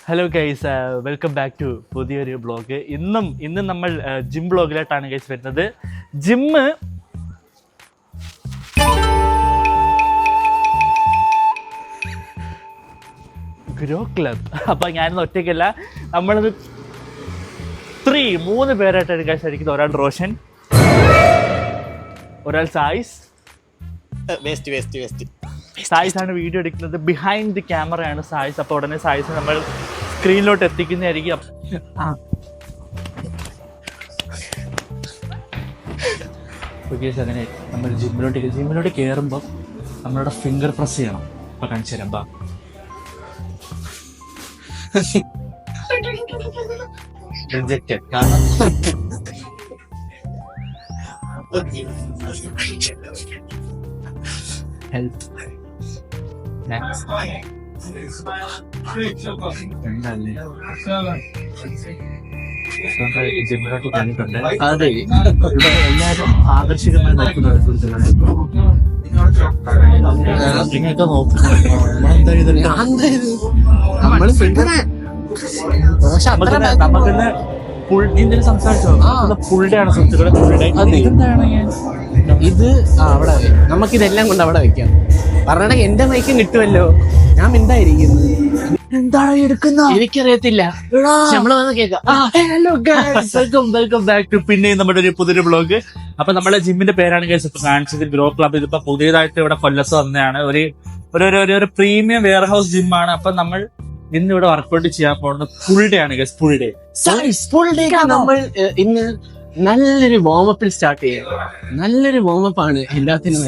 Hello guys, welcome back to പുതിയൊരു blog. ഇന്നും നമ്മൾ ജിം ബ്ലോഗിലായിട്ടാണ് ഗൈസ് വരുന്നത്. Gym grow club. അപ്പം ഞാനിന്ന് ഒറ്റയ്ക്കല്ല, നമ്മളത് മൂന്ന് പേരായിട്ടാണ് ഗൈസ് അടിക്കുന്നത്. ഒരാൾ റോഷൻ, ഒരാൾ സായിസ്. സായിസ് ആണ് വീഡിയോ എടുക്കുന്നത്. ബിഹൈൻഡ് ദി ക്യാമറയാണ് സായിസ്. അപ്പോൾ ഉടനെ സായിസ് നമ്മൾ സ്ക്രീനിലോട്ട് എത്തിക്കുന്നതായിരിക്കും. അങ്ങനെ നമ്മൾ ജിമ്മിലോട്ട് കയറുമ്പോൾ നമ്മളുടെ ഫിംഗർ പ്രസ് ചെയ്യണം. അപ്പോൾ കാണിച്ചു തരാം. ബാ, കാരണം ഹെൽത്ത് ജിമ്മിലോട്ട് കണ്ടിട്ടുണ്ട്. അതെ, ഇവിടെ എല്ലാവരും ആകർഷകമായി നോക്കുന്നത് നിങ്ങളൊക്കെ നോക്കും. നമുക്കിന്ന് ഇന്ത്യയിൽ സംസാരിച്ചോ, ഫുൾ ഡേ ആണ് സുഹൃത്തുക്കളെ. ഫുൾ ഡേ ഇത് അവിടെ നമുക്കിതെല്ലാം കൊണ്ട് അവിടെ വെക്കാം. പറഞ്ഞ എന്റെ മൈക്കും കിട്ടുമല്ലോ, ഞാൻ മിണ്ടായിരിക്കുന്നു. എന്താണ് എടുക്കുന്നത് എനിക്കറിയത്തില്ല. നമ്മള് വന്ന് കേൾക്കാം. Hello guys, welcome back to പിന്നെ നമ്മുടെ ഒരു പുതിയൊരു ബ്ലോഗ്. അപ്പൊ നമ്മുടെ ജിമ്മിന്റെ പേരാണ് ഗൈസ് ഇപ്പൊ കാണിച്ചത്, ഗ്രോ ക്ലബ്. ഇതിപ്പോ പുതിയതായിട്ട് ഇവിടെ കൊല്ലത്ത് വന്നതാണ്. ഒരു പ്രീമിയം വെയർ ഹൗസ് ജിമ്മാണ്. അപ്പൊ നമ്മൾ ഇന്ന് ഇവിടെ വർക്ക്ഔട്ട് ചെയ്യാൻ പോകുന്നത് ഫുൾ ഡേ ആണ് ഗൈസ്. ഫുൾ ഡേ നമ്മൾ ഇന്ന് നല്ലൊരു വാമപ്പിൽ സ്റ്റാർട്ട് ചെയ്യാം. നല്ലൊരു വാമപ്പാണ് എല്ലാത്തിനും.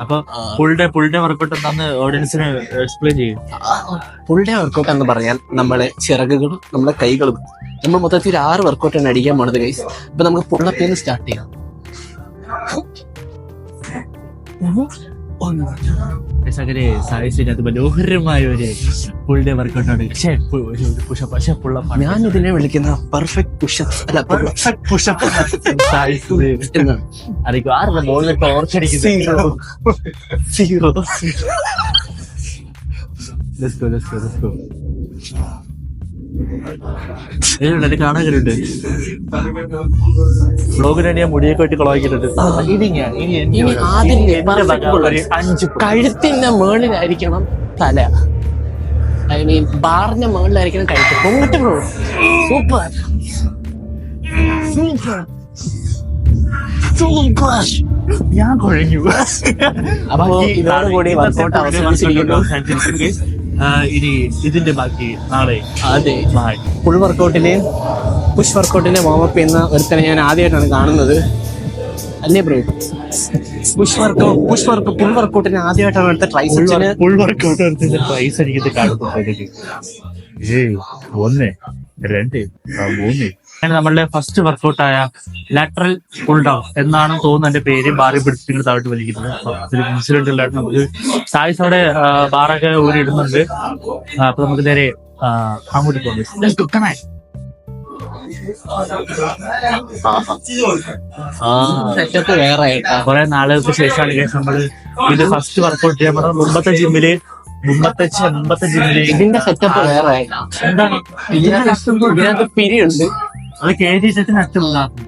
അപ്പൊ ഫുൾ ഡേ വർക്കൗട്ട് എന്താന്ന് ഓഡിയൻസിന് എക്സ്പ്ലെയിൻ ചെയ്യും. ഫുൾ ഡേ വർക്കൗട്ട് എന്ന് പറഞ്ഞാൽ നമ്മളെ ചിറകുകളും നമ്മളെ കൈകളും നമ്മൾ മൊത്തത്തിൽ 6 വർക്കൗട്ടാണ് അടിക്കാൻ പോണത് ഗൈസ്. അപ്പൊ നമുക്ക് പുള്ളപ്പിൽ സ്റ്റാർട്ട് ചെയ്യാം. മനോഹരമായ ഒരു ഫുൾ ഡേ വർക്കൗട്ടാണ്. ഞാൻ ഇതിനെ വിളിക്കുന്ന പെർഫെക്റ്റ് പുഷപ്പ് അല്ല, പെർഫെക്ട് പുഷപ്പ്. ആരുടെ മോളിൽ ടോർച്ചടിക്കുന്നത്? കാണാനുണ്ട്. ബ്ലോഗിന് മുടിയൊക്കെ വെട്ടി കുളവാക്കിയിട്ടുണ്ട്. കഴുത്തിന്റെ മേളിലായിരിക്കണം തല. ഐ മീൻ ബാറിന്റെ മേളിലായിരിക്കണം കഴുത്ത്. പൊങ്ങട്ട് ബ്രോ, സൂപ്പർ. ഞാൻ കുഴഞ്ഞു. അപ്പൊ ഇതോടുകൂടി വർക്കൗട്ട് അവസാനിച്ചിരിക്കുന്നു. ഇനി ഇതിന്റെ ബാക്കി നാളെ. അതെ, ഫുൾ വർക്കൗട്ടില് പുഷ് വർക്കൗട്ടിന്റെ വാമപ്പ് ചെയ്യുന്ന ഒരുത്തനെ ഞാൻ ആദ്യമായിട്ടാണ് കാണുന്നത്, അല്ലേ ബ്രോ? ഫുൾ വർക്കൗട്ടിന് ആദ്യമായിട്ടാണ് എടുത്ത ട്രൈസെപ്സിന് ഫുൾ വർക്കൗട്ട് എടുത്തിന്റെ ട്രൈസ് അടിക്കുന്നത് കാണുന്നുണ്ട്. 1 2 3 നമ്മളുടെ ഫസ്റ്റ് വർക്കൗട്ടായ ലാറ്ററൽ പുൾ ഡൗൺ എന്നാണ് തോന്നുന്നു എന്റെ പേര്. ബാറി പിടിച്ചിട്ട് താഴോട്ട് വലിക്കുന്നത്. ഒരു ഇൻസിഡന്റ് ഉണ്ടായിരുന്നു. നമുക്ക് സായിസ് അവിടെ ബാറൊക്കെ ഊരി ഇടുന്നുണ്ട്. അപ്പൊ നമുക്ക് നേരെ അങ്ങോട്ട് പോകാം. സെറ്റപ്പ് വേറെ കുറെ നാളുകൾക്ക് ശേഷമാണ് നമ്മള് ഇത് ഫസ്റ്റ് വർക്കൗട്ട് ചെയ്യാൻ പറഞ്ഞത്. മുമ്പത്തെ ജിമ്മില് ഇതിന്റെ സെറ്റപ്പ് വേറെ. എന്താണ് ഇതിനകത്ത് പിരിയുണ്ട്. അത് KG അച്ഛനുണ്ടാക്കും.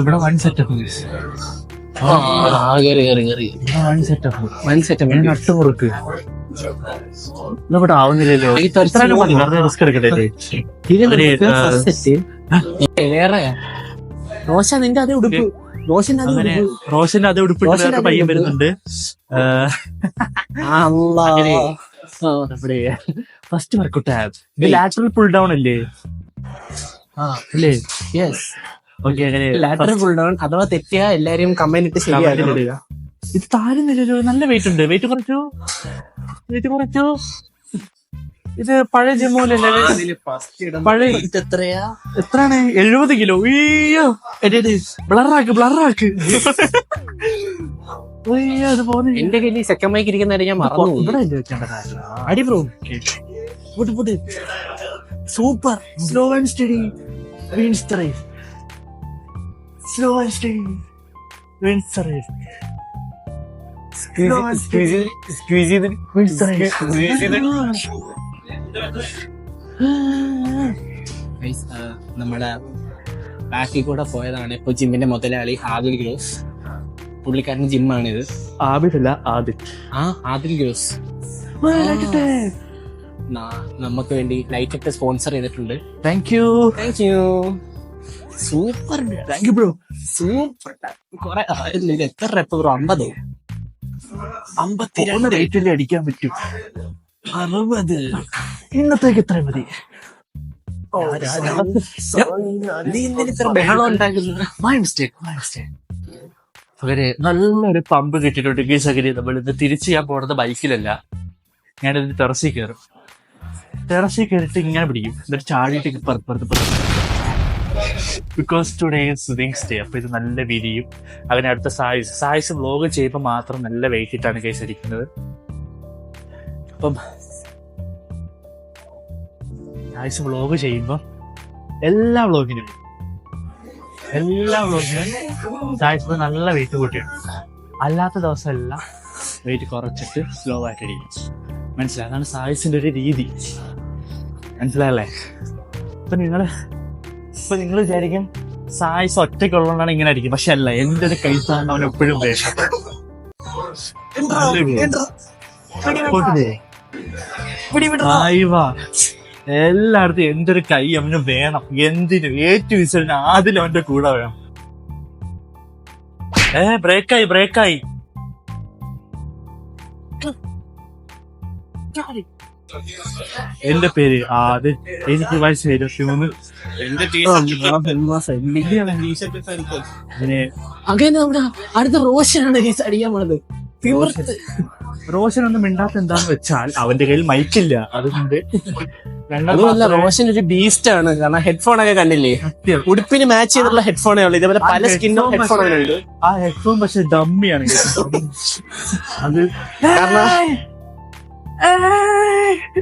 ഇവിടെ വൺ സെറ്റപ്പ് നട്ടുമുറുക്ക് ഇവിടെ ആവുന്നില്ലല്ലോ. റിസ്ക് എടുക്കട്ടെ. വേറെ റോഷൻ നിന്റെ അതേ ഉടുപ്പ്. റോഷന്റെ അതേ ഉടുപ്പിട്ട് പയ്യൻ വരുന്നുണ്ട്. First workout lateral pull down അല്ലേ? അല്ലേ? Yes, okay. അങ്ങനെ ലാറ്ററൽ പുൾ ഡൗൺ. അഥവാ തെറ്റിയാ എല്ലാരും കമന്റ് ഇട്ട് ശരിയാക്കുക. ഇത് താരുന്നില്ലല്ലോ. നല്ല വെയിറ്റ് ഉണ്ട്. വെയിറ്റ് കുറച്ചു. ഇത് പഴയ ജിമ്മോലല്ലേ? പഴയ എത്രയാണ്? 70 കിലോ. അയ്യോ, ബ്ലറാക്ക്. എന്റെ കയ്യിൽ സെക്കൻഡ് മൈക്ക് ഇരിക്കുന്ന ഞാൻ മറന്നു. അടി bro. Super. Slow and steady wins the race. നമ്മുടെ ബാക്കിൽ കൂടെ പോയതാണ് ഇപ്പൊ ജിമ്മിന്റെ മുതലാളി ആദിൽ ഗ്രോസ്. പുള്ളിക്കാരൻ ജിമ്മാണിത്. ആബിദല്ല ആദിൽ. ആദിൽ ഗ്രോസ് നമുക്ക് വേണ്ടി ലൈറ്റ് ഒക്കെ സ്പോൺസർ ചെയ്തിട്ടുണ്ട്. Thank you. Super. Thank you bro. Super. കൊറേ എത്ര റെപ്പ് ബ്രോ? 50 52 റേറ്റിൽ അടിക്കാൻ പറ്റും. 60 ഇന്നത്തേക്ക് ഇത്ര മതി. ബഹളം ഉണ്ടാക്കുന്നത് അവര് നല്ലൊരു പമ്പ് കിട്ടിയിട്ടുണ്ട് ഗീസഗിരി. നമ്മൾ ഇന്ന് തിരിച്ച് ചെയ്യാൻ പോണത് ബൈക്കിലല്ല, ഞാനിത് ടെറസിൽ കയറും. ടെറസിൽ കയറിയിട്ട് ഇങ്ങനെ പിടിക്കും, എന്നിട്ട് ചാടിയിട്ട് ബിക്കോസ് ടുഡേ സ്വിമ്മിങ് സ്റ്റേ. അപ്പൊ ഇത് നല്ല വിരിയും. അതിനടുത്ത സായിസ് വ്ലോഗ് ചെയ്യുമ്പോൾ മാത്രം നല്ല വെയിറ്റ് ഇട്ടാണ് കേസ് അടിക്കുന്നത്. അപ്പം സായിസ് വ്ലോഗ് ചെയ്യുമ്പോൾ എല്ലാ വ്ലോഗിനും സായിസ് നല്ല വെയിറ്റ് കൂട്ടിയാണ്. അല്ലാത്ത ദിവസം എല്ലാം വെയിറ്റ് കുറച്ചിട്ട് സ്ലോ ആയിട്ട് അടിക്കും. മനസ്സിലായി? അതാണ് സായിസിന്റെ ഒരു രീതി. മനസ്സിലായല്ലേ? ഇപ്പൊ നിങ്ങൾ വിചാരിക്കും സായിസ് ഒറ്റയ്ക്കുള്ളതുകൊണ്ടാണ് ഇങ്ങനെ അടിക്കും. പക്ഷെ അല്ല, എന്റെ ഒരു കൈത്താണ് അവൻ എപ്പോഴും വേഷം. എല്ലായിടത്തും എന്റെ ഒരു കൈ അവന് വേണം. എന്തിനും ഏറ്റവും വിസലിന് ആദ്യം അവന്റെ കൂടെ വേണം. ബ്രേക്കായി എന്റെ പേര് ആദ്യം, എനിക്ക് വയസ്സ് 23. അങ്ങനെ നമ്മുടെ അടുത്ത റോഷനാണ് അടിക്കാൻ പോണത്. റോഷൻ ഒന്നും മിണ്ടാത്ത എന്താന്ന് വെച്ചാൽ അവന്റെ കയ്യിൽ മൈക്കില്ല. അതുകൊണ്ട് അതുമല്ല, റോഷൻ ഒരു ബീസ്റ്റ് ആണ്. കാരണം ഹെഡ്ഫോൺ ഒക്കെ കണ്ടില്ലേ? ഉടുപ്പിന് മാച്ച് ചെയ്തിട്ടുള്ള ഹെഡ്ഫോണേ ഉള്ളൂ. ഇതേപോലെ പല സ്കിന്നും ഹെഡ്ഫോൺ ഉണ്ട്. ആ ഹെഡ്ഫോൺ പക്ഷെ ഡമ്മിയാണ്. അത്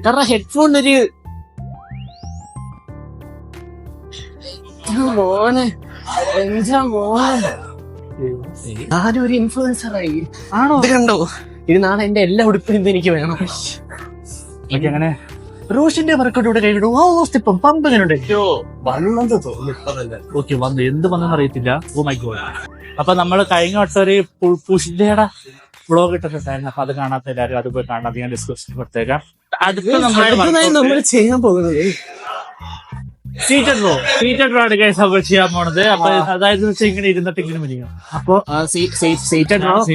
കാരണം ഹെഡ്ഫോൺ ഒരു മോനെ ഞാനും ഒരു ഇൻഫ്ലുവൻസറായി. ആണോ? ഇത് കണ്ടോ? ഇത് നാളെ എന്റെ എല്ലാ ഉടുപ്പിനും ഇത് എനിക്ക് വേണം. അങ്ങനെ റോഷന്റെ വർക്കൗട്ട് കഴിഞ്ഞിട്ട് ഇപ്പം പമ്പ് ഓക്കെ വന്നു. എന്ത് വന്നെന്ന് അറിയത്തില്ല. Oh my god. അപ്പൊ നമ്മള് കഴിഞ്ഞ വട്ടം ഒരു പുഷിന്റെ വ്ളോഗ് ഇട്ടിട്ടുണ്ടായിരുന്നു. അപ്പൊ അത് കാണാത്ത എല്ലാവരും അത് പോയി കാണാൻ ഞാൻ ഡിസ്കഷൻ കൊടുത്തേക്കാം. അടുത്തതായി നമ്മൾ ചെയ്യാൻ പോകുന്നത് സീറ്റഡ് റോ ആണ് കേസ് അവർ ചെയ്യാൻ പോണത്. അപ്പൊ അതായത് ഇങ്ങനെ ഇരുന്നിട്ട് ഇങ്ങനെ വിളിക്കണം. അപ്പൊ സീറ്റഡ് റോ 3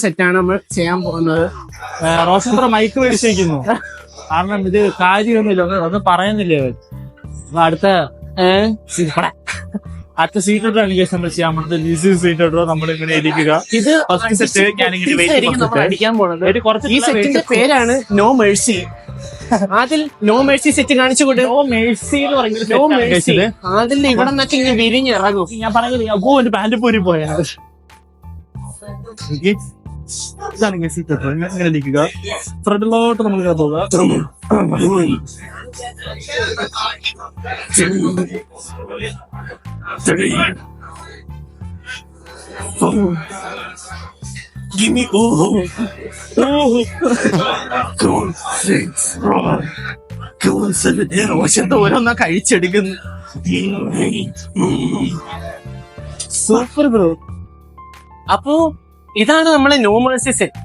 സെറ്റാണ് നമ്മൾ ചെയ്യാൻ പോകുന്നത്. റോഷൻ മൈക്ക് മേടിച്ചിരിക്കുന്നു. കാരണം ഇത് കാര്യമൊന്നുമില്ല, ഒന്നും പറയുന്നില്ലേ അവൻ. അപ്പൊ അടുത്ത സീറ്റഡ് റോ ആണ് കേസ് നമ്മൾ ചെയ്യാൻ പോണത്. സീറ്റഡ് റോ നമ്മൾ ഇങ്ങനെ ഇരിക്കുക. ഇത് ഫസ്റ്റ് സെറ്റ് ഞാനിങ്ങനെ അടിക്കാൻ പോകുന്നത്. ഈ സെറ്റിന്റെ പേരാണ് നോ മെഴ്സി. അതിൽ നോ മെഴ്സി സെറ്റ് കാണിച്ചുകൊണ്ട് നോ മേഴ്സി എന്ന് പറയുന്നത് നോ മെഴ്സി അതിൽ ഇവിടെ നിന്നൊക്കെ ഇങ്ങനെ വിരിഞ്ഞിറങ്ങും. ഞാൻ പറഞ്ഞില്ല ഗോ എന്റെ പാന്റ് പോരി പോയാണ്. ഇതാണ് സീറ്റഡ് റോ. ഇങ്ങനെ ഇരിക്കുക. ഫ്രണ്ടിലോട്ട് നമ്മൾ പോകാം. Give me ഓരോന്നാ കഴിച്ചെടുക്കുന്നു. Super bro. അപ്പോ ഇതാണ് നമ്മളെ നോ മെഴ്സി സെറ്റ്.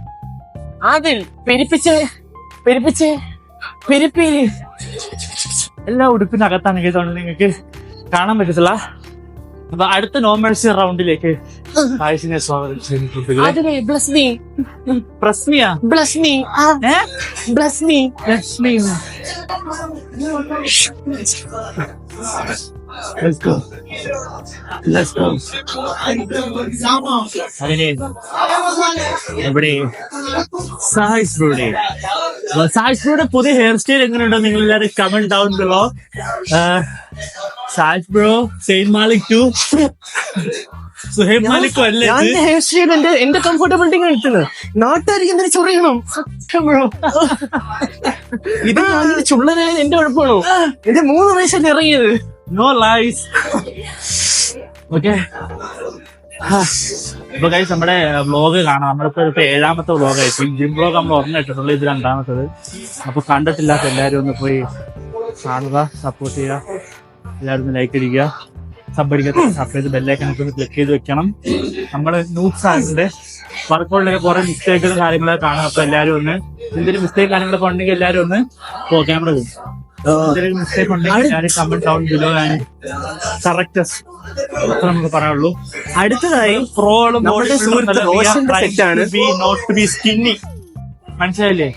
അതിൽ പെരുപ്പിച്ച് എല്ലാ ഉടുപ്പിനകത്താണ് കേട്ടോണ്ട് നിങ്ങൾക്ക് കാണാൻ പറ്റത്തില്ല. അപ്പൊ അടുത്ത നോ മെഴ്സി റൗണ്ടിലേക്ക് ആയിഷിനെ സ്വാഗതം ചെയ്യുന്നു. അതിനെ ഇവിടെ സായിസ് പുതിയ ഹെയർ സ്റ്റൈൽ എങ്ങനെയുണ്ടോ നിങ്ങൾ എല്ലാവരും കമന്റ് ഡൗൺ ബിലോ. സായിസ് ബ്രോ സെയിൻ മാലിക് ടു സുഹൈബ് മാലിക്കും അല്ലേ ഹെയർ സ്റ്റൈൽ എന്റെ കംഫർട്ടബിലിറ്റി കഴിക്കുന്നത്. നാട്ടുകാർക്ക് ചൊറിയണം ബ്രോ. ഇത് ചുള്ളനായ എന്റെ കുഴപ്പമാണോ? എന്റെ 3 വയസ്സല്ലേ ഇറങ്ങിയത്. No lies. ഓക്കെ ഇപ്പൊ ഗൈസ് നമ്മുടെ വ്ളോഗ് കാണാം. നമ്മളിപ്പോ ഇപ്പൊ 7ാമത്തെ വ്ളോഗ് ആയിരിക്കും. ജിം വ്ളോഗ് നമ്മൾ ഉറങ്ങിയിട്ടുള്ളൂ, ഇത് 2ാമത്തത്. അപ്പൊ കണ്ടിട്ടില്ലാത്ത എല്ലാവരും ഒന്ന് പോയി കാണുക, സപ്പോർട്ട് ചെയ്യുക, എല്ലാവരും ഒന്ന് ലൈക്ക് അടിക്കുക, സബ് അടിക്കുക, സബ്സ്ക്രൈബ് ബെല്ലൈക്കനൊക്കെ ഒന്ന് ക്ലിക്ക് ചെയ്ത് വെക്കണം. നമ്മള് ന്യൂസ് ആയിട്ട് വർക്കൗട്ടിലൊക്കെ കുറെ മിസ്റ്റേക്കുകളും കാര്യങ്ങളൊക്കെ കാണാം. അപ്പൊ എല്ലാവരും ഒന്ന് എന്തെങ്കിലും മിസ്റ്റേക്ക് കാര്യങ്ങളൊക്കെ ഉണ്ടെങ്കിൽ എല്ലാവരും ഒന്ന് ക്യാമറ പോകും. എന്തെങ്കിലും മിസ്റ്റേക്ക് ഉണ്ടെങ്കിൽ എല്ലാവരും comment down below and correct നമുക്ക് പറയാനുള്ളൂ. അടുത്തതായി പ്രോളും സ്കിന്നി, മനസ്സിലായില്ലേ?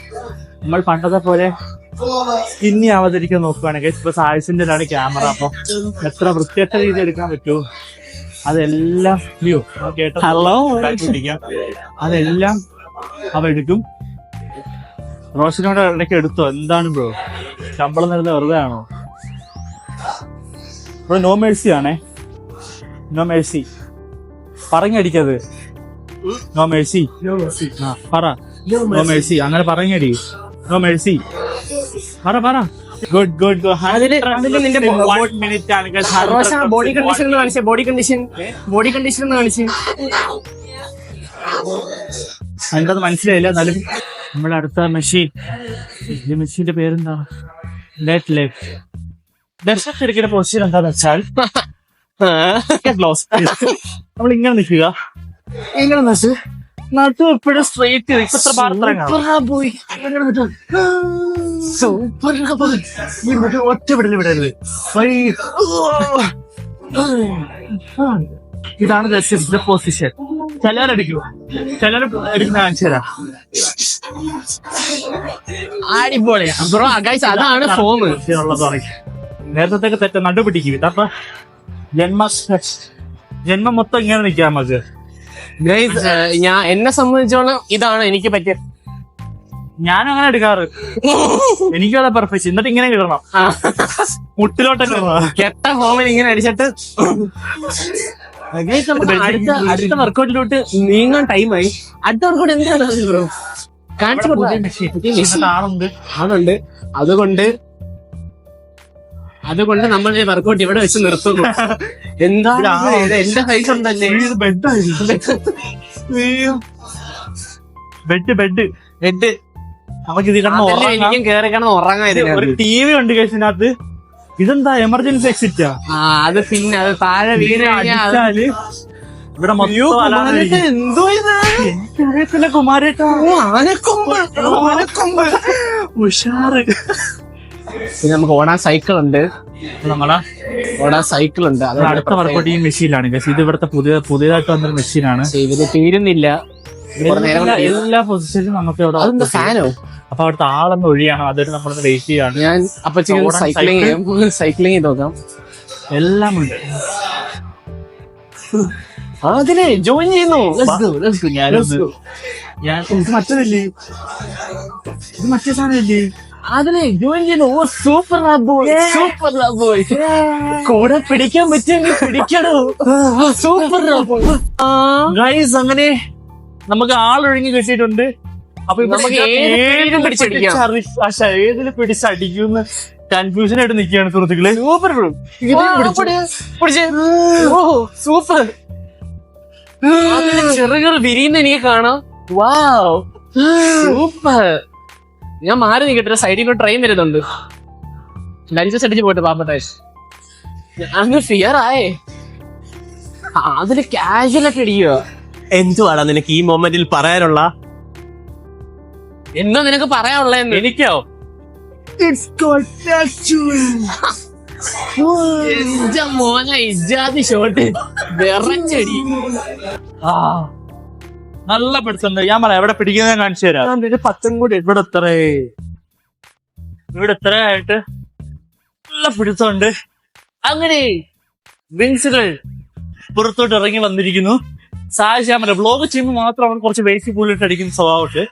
നമ്മൾ പണ്ടത്തെ പോലെ സ്കിന്നി ആവാതിരിക്കാൻ നോക്കുകയാണെങ്കിൽ ഇപ്പൊ സായിസിന്റെ ക്യാമറ. അപ്പൊ എത്ര വൃത്തിയറ്റ രീതി എടുക്കാൻ പറ്റുമോ അതെല്ലാം കേട്ടോ, അതെല്ലാം അവ എടുക്കും. റോഷനോട് ഇടയ്ക്ക് എടുത്തോ? എന്താണ് ബ്രോ, ശമ്പളം തരുന്നത് വെറുതെ ആണോ ബ്രോ? നോ മേഴ്സി ആണേ, നോ മേഴ്സി. പറഞ്ഞടിക്കത് നോ മേഴ്സി. പറ നോ മേഴ്സി, അങ്ങനെ പറഞ്ഞടി. നോ മേഴ്സി പറ. Good good good. Body condition കാണിച്ചേ, ബോഡി കണ്ടീഷൻ കാണിച്ചേ. എനിക്കത് മനസ്സിലായില്ല. എന്നാലും നമ്മുടെ അടുത്ത മെഷീൻ, ഈ മെഷീന്റെ പേരെന്താ? ലെഫ്റ്റ് എടുക്കുന്ന പൊസിഷൻ എന്താന്ന് വെച്ചാൽ നമ്മൾ ഇങ്ങനെ നിൽക്കുക, എങ്ങനെ നട്ടു എപ്പോഴും സ്ട്രേറ്റ്. ഇപ്പത്ര ഒറ്റപ്പെടൽ വിടരുത്. ഇതാണ് പൊസിഷൻ. ചിലരടിക്കുക, ചിലർ എടുക്കുന്ന കാണിച്ചു തരാം. അടിപൊളിയാ ബ്രോ. ഗൈസ് അതാണ് ഫോം. നേരത്തെ തെറ്റ നടുപിടിക്കും. അപ്പൊ ജന്മം മൊത്തം ഇങ്ങനെ നിൽക്കാം നമുക്ക്. ഗൈസ് ഞാൻ എന്നെ സംബന്ധിച്ചോളം ഇതാണ് എനിക്ക് പറ്റിയ. ഞാനും അങ്ങനെ എടുക്കാറ്. എനിക്കും അതെ പെർഫെക്റ്റ്. എന്നിട്ട് ഇങ്ങനെ കിടണം, മുട്ടിലോട്ടൊക്കെ കെട്ട ഫോമിൽ ഇങ്ങനെ അടിച്ചിട്ട്. അടുത്ത വർക്കൗട്ടിലോട്ട് നീങ്ങാൻ ടൈമായി. അടുത്ത വർക്കൗട്ട് എന്താണ് ബ്രോ? കാണിച്ചു ആളുണ്ട്. അതുകൊണ്ട് നമ്മൾ ഈ വർക്കൗട്ട് ഇവിടെ വെച്ച് നിർത്തുന്നു. എന്താണ് എന്റെ സൈസ് ഉണ്ടല്ലേ? ബെഡ് നമുക്ക് ഇത് എനിക്കും കേറി കിടന്ന് ഉറങ്ങായിരുന്നു. ഒരു TV ഉണ്ട് കേസിനകത്ത്. ഇതെന്താ എമർജൻസി എക്സിറ്റാ? അത് പിന്നെ അത് താഴെ വീണാല് ഇവിടെ എന്തോ ഇത് കുമാരേട്ടാ, ഉഷാറ്. പിന്നെ നമുക്ക് ഓടാൻ സൈക്കിൾ ഉണ്ട്. അത് അടുത്ത വർക്കൗട്ട് ഈ മെഷീനാണ്. ഇത് ഇവിടുത്തെ പുതിയതായിട്ട് വന്നൊരു മെഷീനാണ്. ഇത് തീരുന്നില്ല. എല്ലാ പൊസിഷനും നമുക്ക് ഇവിടെ ഫാനോ. അപ്പൊ അവിടുത്തെ ആളൊന്ന് ഒഴിയാണ്, അതൊരു നമ്മളൊന്ന് വെയിറ്റ് ചെയ്യാണ്. ഞാൻ അപ്പൊ സൈക്ലിംഗ് ചെയ്ത് നോക്കാം. എല്ലാം ഉണ്ട്. അതിനെ ജോയിൻ ചെയ്യുന്നു. മറ്റേതല്ലേ, ഇത് മറ്റേ സാധനല്ലേ? അതിനെ ജോയിൻ ചെയ്യുന്നു. ഓ സൂപ്പർ ബോയ്. കൂടെ പിടിക്കാൻ പറ്റുമെങ്കിൽ പിടിക്കണോ? സൂപ്പർ ഗൈസ്, അങ്ങനെ നമുക്ക് ആളൊഴിഞ്ഞ് കിട്ടിയിട്ടുണ്ട്. അപ്പൊ നമുക്ക് ഏതിലും പിടിച്ചടിക്കുന്ന് കൺഫ്യൂഷൻ ആയിട്ട് നിൽക്കുകയാണ് സുഹൃത്തുക്കളെ. സൂപ്പർ. ചെറുകൾ വിരിയുന്ന എനിക്ക് കാണാം. Wow super. ഞാൻ മാറി നിൽക്കട്ടെ, സൈഡിൽ കൂടെ ട്രെയിൻ വരുന്നുണ്ട്. ലൈസൻസ് അടിച്ച് പോയിട്ട് പാമ്പത്തായി അങ്ങ് ഫിയർ ആയേ. അതില് കാഷ്വൽ ആയിട്ട് അടിക്കുക. എന്തുവാടാ നിനക്ക് ഈ മൊമെന്റിൽ പറയാനുള്ള? എന്തോ നിനക്ക് പറയാനുള്ളതെന്ന്? എനിക്കോ? മോനെ ഇജാതി ഷോട്ട് വിറച്ചടി. നല്ല പിടുത്തുണ്ട്. ഞാൻ പറയാം എവിടെ പിടിക്കുന്ന കാണിച്ചു തരാം. 10 കൂടി ഇവിടെ എത്രയായിട്ട് നല്ല പിടുത്തമുണ്ട്. അങ്ങനെ വിങ്സുകൾ പുറത്തോട്ട് ഇറങ്ങി വന്നിരിക്കുന്നു. സാഹചര്യമല്ല, ബ്ലോഗ് ചെയ്യുമ്പോൾ മാത്രം അവൻ കുറച്ച് ബേസിക് പൂളിട്ട് അടിക്കുന്ന സ്വഭാവമുണ്ട്.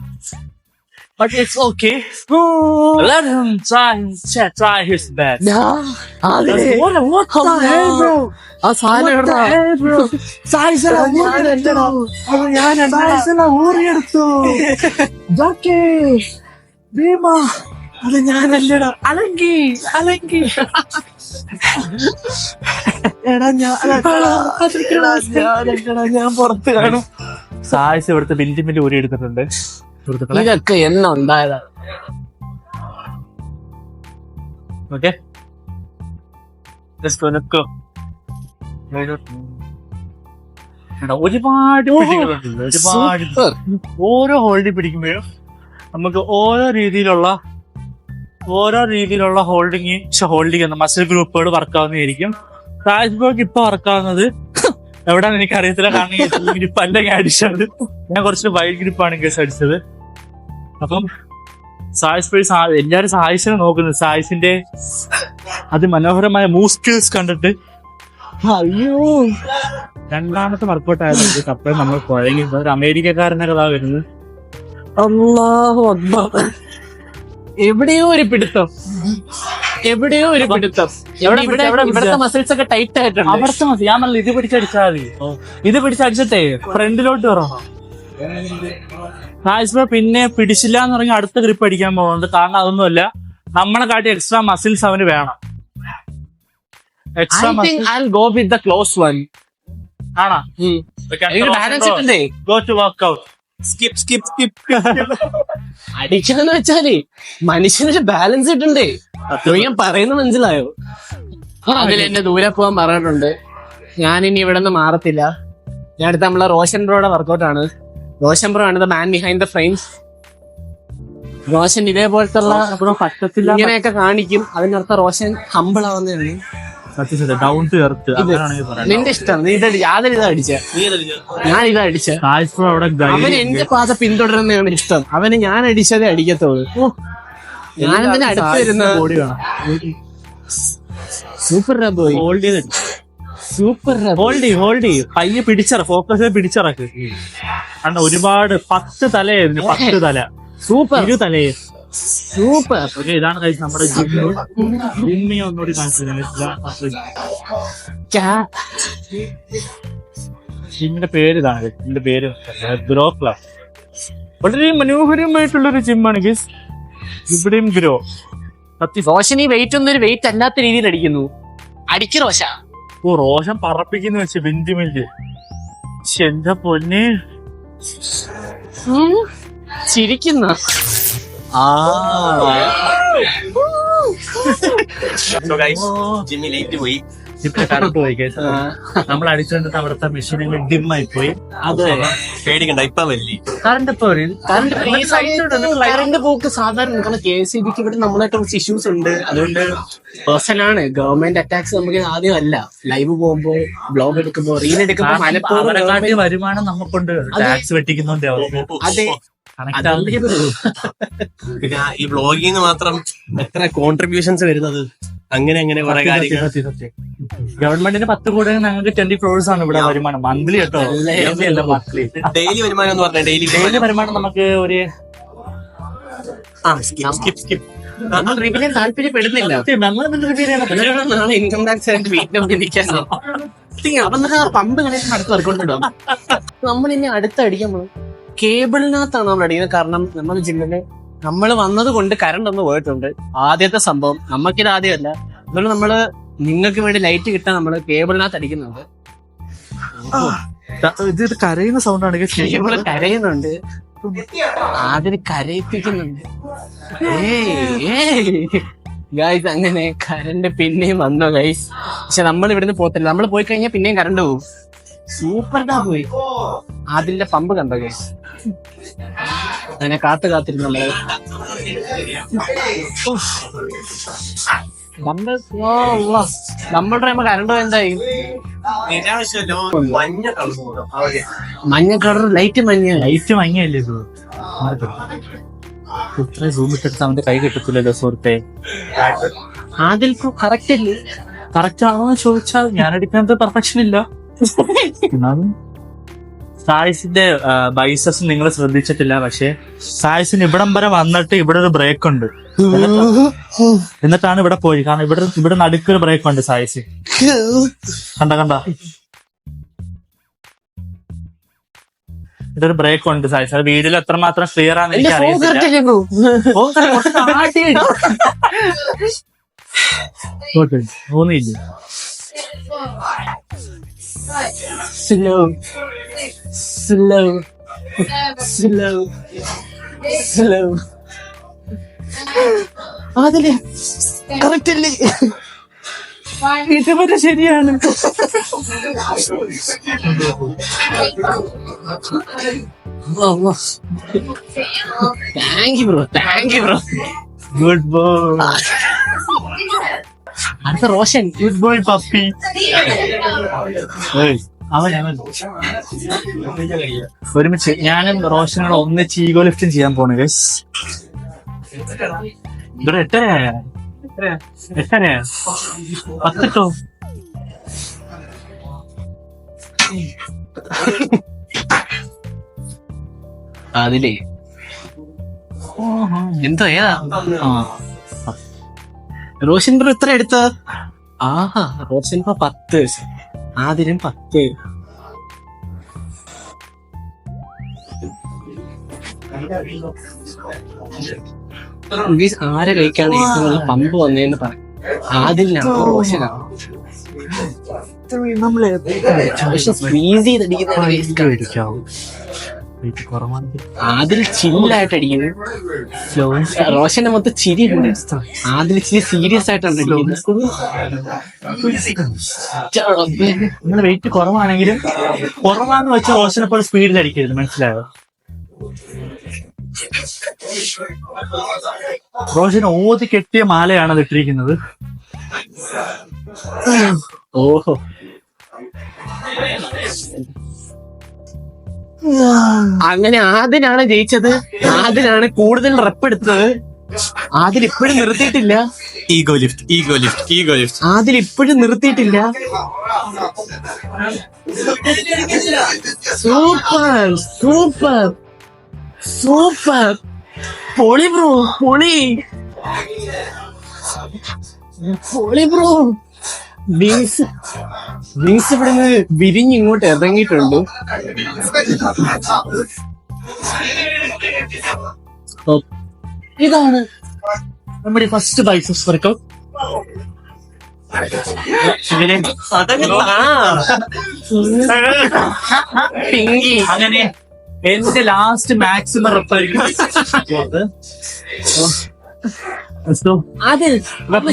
But it's okay. Let him try his best. What the hell, bro? അത് ഞാനല്ലടാ. അലങ്കി ഞാൻ പുറത്ത് കാണും. സായിസ് ഇവിടുത്തെ ബില്ല് ഊരി എടുത്തിട്ടുണ്ട്. സുഹൃത്തുക്കളെ ഇതൊക്കെ എന്നാ ഉണ്ടായതാ? ഓക്കെ ഒരുപാട് പിടികളുണ്ട്, ഒരുപാട്. Super. ഓരോ ഹോൾഡിൽ പിടിക്കുമ്പോഴും നമുക്ക് ഓരോ രീതിയിലുള്ള ഹോൾഡിങ് മസിൽ ഗ്രൂപ്പുകൾ വർക്കാവുന്നതായിരിക്കും. സായിസ്ബർഗ് ഇപ്പൊ വർക്കാവുന്നത് എവിടെയാണെന്ന് എനിക്ക് അറിയത്തില്ല. കാരണം ഗ്രിപ്പ് അല്ല ഞാൻ അടിച്ചത്. ഞാൻ കുറച്ച് വൈഡ് ഗ്രിപ്പാണ് കേസ് അടിച്ചത്. അപ്പം സായിസ്ബർഗ് എല്ലാരും സായിസിനെ നോക്കുന്നത് സായിസിന്റെ അതിമനോഹരമായ മൂവ് സ്കിൽസ് കണ്ടിട്ട് അയ്യോ രണ്ടാമത്തെ വർക്കൗട്ട് ആയതുകൊണ്ട് കപ്പൽ നമ്മൾ കുഴങ്ങി. ഒരു അമേരിക്കക്കാരനൊക്കെ അതാ വരുന്നത്. അല്ലാഹു അക്ബർ. എവിടെയോ ഒരു പിടുത്തം. ഇവിടുത്തെ മസിൽസ് ഒക്കെ ടൈറ്റ് ആയിട്ടുണ്ട്. അവിടുത്തെ മതി. ഞാൻ നല്ല ഇത് പിടിച്ചടിച്ചാൽ മതി. ഇത് പിടിച്ചടിച്ചിട്ടേ ഫ്രണ്ടിലോട്ട് വരണം. സായിസ്ബർഗ് പിന്നെ പിടിച്ചില്ല എന്ന് പറഞ്ഞാൽ അടുത്ത ഗ്രിപ്പ് അടിക്കാൻ പോകുന്നുണ്ട്. കാരണം അതൊന്നുമല്ല, നമ്മളെ കാട്ടി എക്സ്ട്രാ മസിൽസ് അവന് വേണം. Extra I'll go with the close one. ആണോ? എനിക്ക് ബാലൻസ് ഇട്ടുണ്ടേ. Go to workout. അടിക്കാന്ന് വെച്ചാലേ മനുഷ്യനൊരു ബാലൻസ് ഇട്ടുണ്ടേ. ഞാൻ പറയുന്ന മനസ്സിലായോ? അതിൽ എന്നെ ദൂരെ പോകാൻ പറഞ്ഞിട്ടുണ്ട്. ഞാനിനി ഇവിടെ നിന്ന് മാറത്തില്ല. ഞാൻ അടുത്ത നമ്മളെ റോഷൻ ബ്രോയുടെ വർക്കൗട്ടാണ്. റോഷൻ ബ്രോ ആണ് the man behind the frames. Roshan ഇതേപോലത്തെ ഇങ്ങനെയൊക്കെ കാണിക്കും. അതിനർത്ഥം റോഷൻ ഹമ്പിൾ ആവുന്നതാണ്. Down to earth. നിന്റെ ഇഷ്ടം. നീ യാതൊരു അടിച്ച ഞാൻ ഇതാ അടിച്ച. അവന് എന്റെ പാത പിന്തുടരുന്നതാണ് ഇഷ്ടം. അവന് ഞാൻ അടിച്ചതേ അടിക്കത്തുള്ളൂ. ഞാനെന്തിനാ അടുത്ത് വരുന്ന സൂപ്പർ ബോയ്. സൂപ്പർ ഹോൾഡ് പയ്യെ പിടിച്ചറ. ഫോക്കസ് പിടിച്ചിറക്ക്. കാരണം ഒരുപാട് 10 തലയായിരുന്നു. 10 തല. സൂപ്പർ 20 തലയെ. സൂപ്പർ. ഓക്കെ, ഇതാണ് കഴിച്ച് നമ്മുടെ ജിമ്മി ഒന്നുകൂടി ജിമ്മിന്റെ പേര് ഇതാണ്. ഇതിന്റെ പേര് ഗ്രോ ക്ലബ്. വളരെ മനോഹരമായിട്ടുള്ളൊരു ജിമ്മാണ് ഗീസ്. ഇവിടെയും ഗ്രോ. റോഷൻ ഈ വെയിറ്റ് ഒന്നും ഒരു വെയിറ്റ് അല്ലാത്ത രീതിയിൽ അടിക്കുന്നു. അടിക്ക് റോഷ. ഓ, റോഷൻ പറപ്പിക്കുന്ന വെച്ച് ബെഞ്ചമിന്റെ. എന്താ പൊന്നെ ചിരിക്കുന്ന. ജിമ്മി ലേറ്റ് പോയി. നമ്മൾ അടിച്ചുകൊണ്ടിട്ട് അവിടുത്തെ മെഷീനുകൾ ഡിമ്മായി പോയി. അതെ, പേടിക്കണ്ട, ഇപ്പൊ വല്ലി കറണ്ട് കറണ്ട് പോക്ക് സാധാരണ. കാരണം KCBക്ക് ഇവിടെ നമ്മളായിട്ട് കുറച്ച് ഇഷ്യൂസ് ഉണ്ട്. അതുകൊണ്ട് പേഴ്സണലാണ്. ഗവൺമെന്റ് അറ്റാക്സ് നമുക്ക് ആദ്യം അല്ല. ലൈവ് പോകുമ്പോ ബ്ലോഗ് എടുക്കുമ്പോ റീൽ എടുക്കുമ്പോ മലപ്പുറം വരുമാനം നമുക്കുണ്ട്. ടാക്സ് വെട്ടിക്കുന്നുണ്ട്. അതെ. പിന്നെ ഈ ബ്ലോഗിന്ന് മാത്രം എത്ര കോൺട്രിബ്യൂഷൻസ് വരുന്നത്? അങ്ങനെ കുറെ കാര്യങ്ങൾ. ഗവൺമെന്റിന് 10 കോടി, ഞങ്ങൾക്ക് 20 crores ആണ് ഇവിടെ വരുമാനം. മന്ത്ലി കേട്ടോ, മന്ത്ലി. ഡെയിലി വരുമാനം എന്ന് പറഞ്ഞാൽ ഡെയിലി വരുമാനം നമുക്ക് ഒരു നമ്മൾ റിവ്യൂവിന് താല്പര്യപ്പെടുന്നില്ല. നാളെ ഇൻകം ടാക്സ് ആയിട്ട് വീട്ടിൽ നിൽക്കാനോ പമ്പ് കണക്ഷൻ അടുത്ത് വർക്കൗട്ട്. നമ്മൾ ഇനി അടുത്തടിക്കാൻ പോകും കേബിളിനകത്താണ് നമ്മൾ അടിക്കുന്നത്. കാരണം നമ്മുടെ ജിമ്മില് നമ്മൾ വന്നത് കൊണ്ട് കറണ്ട് ഒന്ന് പോയിട്ടുണ്ട്. ആദ്യത്തെ സംഭവം നമുക്കിത് ആദ്യമല്ല. അതുകൊണ്ട് നമ്മള് നിങ്ങൾക്ക് വേണ്ടി ലൈറ്റ് കിട്ടാൻ നമ്മള് കേബിളിനകത്ത് അടിക്കുന്നുണ്ട്. ഇത് കരയുന്ന സൗണ്ടാണ്. കേബിള് കരയുന്നുണ്ട്. അതിന് കരയിപ്പിക്കുന്നുണ്ട്. ഗൈസ്, അങ്ങനെ കറണ്ട് പിന്നെയും വന്നോ ഗൈസ്. പക്ഷെ നമ്മൾ ഇവിടുന്ന് പോത്തില്ല. നമ്മൾ പോയി കഴിഞ്ഞാൽ പിന്നെയും കറണ്ട് പോകും. സൂപ്പർഡാ പോയി. അതിന്റെ പമ്പ് കണ്ടോ ഗൈസ്? അതിനെ കാത്തിരുന്നു നമ്മള്. നമ്മളുടെ കറണ്ട് എന്തായി? മഞ്ഞ കളർ ലൈറ്റ് മഞ്ഞയല്ലേ ഇത്? ഇത്രയും സൂം ഇട്ടെടുത്ത് അവന്റെ കൈ കിട്ടത്തില്ലല്ലോ സുഹൃത്തെ. അതിൽ കറക്റ്റ് അല്ലേ? കറക്റ്റ് ആണോ ചോദിച്ചാൽ ഞാൻ എടുക്കുന്നത് പെർഫെക്ഷൻ ഇല്ല. സായിസിന്റെ ബൈസസ് നിങ്ങൾ ശ്രദ്ധിച്ചിട്ടില്ല. പക്ഷെ സായിസിന് ഇവിടം വരെ വന്നിട്ട് ഇവിടെ ഒരു ബ്രേക്ക് ഉണ്ട്. എന്നിട്ടാണ് ഇവിടെ പോയി. കാരണം ഇവിടെ നടുക്കൊരു ബ്രേക്ക് ഉണ്ട് സായിസ്. കണ്ട ഇതൊരു ബ്രേക്ക് ഉണ്ട് സായിസ്. അത് വീഡിയോയിൽ എത്രമാത്രം ക്ലിയർ ആണെന്ന് എനിക്ക് അറിയത്തില്ല. തോന്നിയില്ല. Slow slow slow slow. അതില് കറക്റ്റ് അല്ലേ? ഇതുവരെ ശരിയാണ്. Thank you bro, thank you bro. Good boy. അടുത്ത റോഷൻ. Good boy puppy. അവൻ ഒരുമിച്ച് ഞാനും റോഷനോട് ഒന്നിച്ച് ഈഗോ ലിഫ്റ്റും ചെയ്യാൻ പോണു ഗൈസ്. ഇവിടെ 8:30 8:30 10 അതിലേ എന്തോ ഏതാ റോഷൻ ബ്രോ എത്ര എടുത്ത? ആഹാ, റോഷൻ ബ്രോ 10, ആദിലും 10. ആരെ കഴിക്കാണ് ഏറ്റവും കൂടുതൽ പമ്പ് വന്നേന്ന് പറയും. ആദിലിനാണ് റോഷനാണ്. ആദിൽ ചില്ലായിട്ട് അടിക്കുന്നത്, റോഷന്റെ മൊത്തം ചിരിയുണ്ട്. ആദിൽ ചിരി സീരിയസ് ആയിട്ടാണ് അടിക്കുന്നത്. നിങ്ങള് വെയിറ്റ് കുറവാണെങ്കിലും കുറവാന്ന് വെച്ചാൽ റോഷനെ പോലെ സ്പീഡിൽ അടിക്കരുത്, മനസ്സിലായോ? റോഷന് ഓതി കെട്ടിയ മാലയാണ് അത് ഇട്ടിരിക്കുന്നത്. ഓഹോ, അങ്ങനെ ആദിലാണ് ജയിച്ചത്. ആദിലാണ് കൂടുതൽ റെപ്പ് എടുത്തത്. ആദിൽ ഇപ്പോഴും നിർത്തിയിട്ടില്ല. Ego lift, ego lift, ego lift. Adil ഇപ്പോഴും നിർത്തിയിട്ടില്ല. Super super super. പൊളി ബ്രോ, പൊളി പൊളി ബ്രോ. വിങ്സ് ഇവിടുന്ന് വിരിഞ്ഞ് ഇങ്ങോട്ട് ഇറങ്ങിയിട്ടുണ്ട്. ഇതാണ് നമ്മുടെ ഫസ്റ്റ് ബൈസെപ്സ് വർക്കൗട്ട്. പിങ്കി അങ്ങനെ എന്റെ ലാസ്റ്റ് മാക്സിമം റെപ്പായിരിക്കും. അതിൽ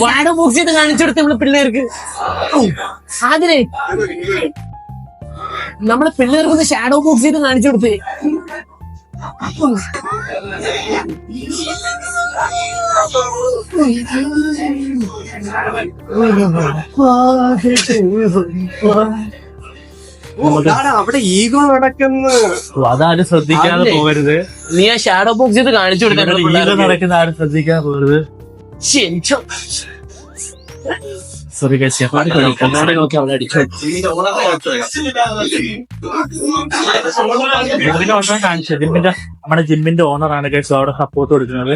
ഷാഡോ ബോക്സ് ചെയ്ത് കാണിച്ചു കൊടുത്ത് നമ്മളെ പിള്ളേർക്ക്. അതിനെ നമ്മളെ പിള്ളേർക്ക് ഷാഡോ ബോക്സ് ചെയ്ത് കാണിച്ചു കൊടുത്തേ. അവിടെ ഈഗോ നടക്കുന്നു. അതാരും ശ്രദ്ധിക്കാതെ പോകരുത്. നീ ആ ഷാഡോ ബോക്സ് ചെയ്ത് കാണിച്ചു കൊടുത്തേ. ഈഗോ നടക്കുന്ന ആരും ശ്രദ്ധിക്കാതെ പോകരുത്. സോറി ഗൈസ്, നോക്കി അവളെ അടിച്ചു. കാണിച്ചത് നമ്മുടെ ജിമ്മിന്റെ ഓണറാണ് ഗൈസ് അവിടെ സപ്പോർട്ട് കൊടുക്കുന്നത്.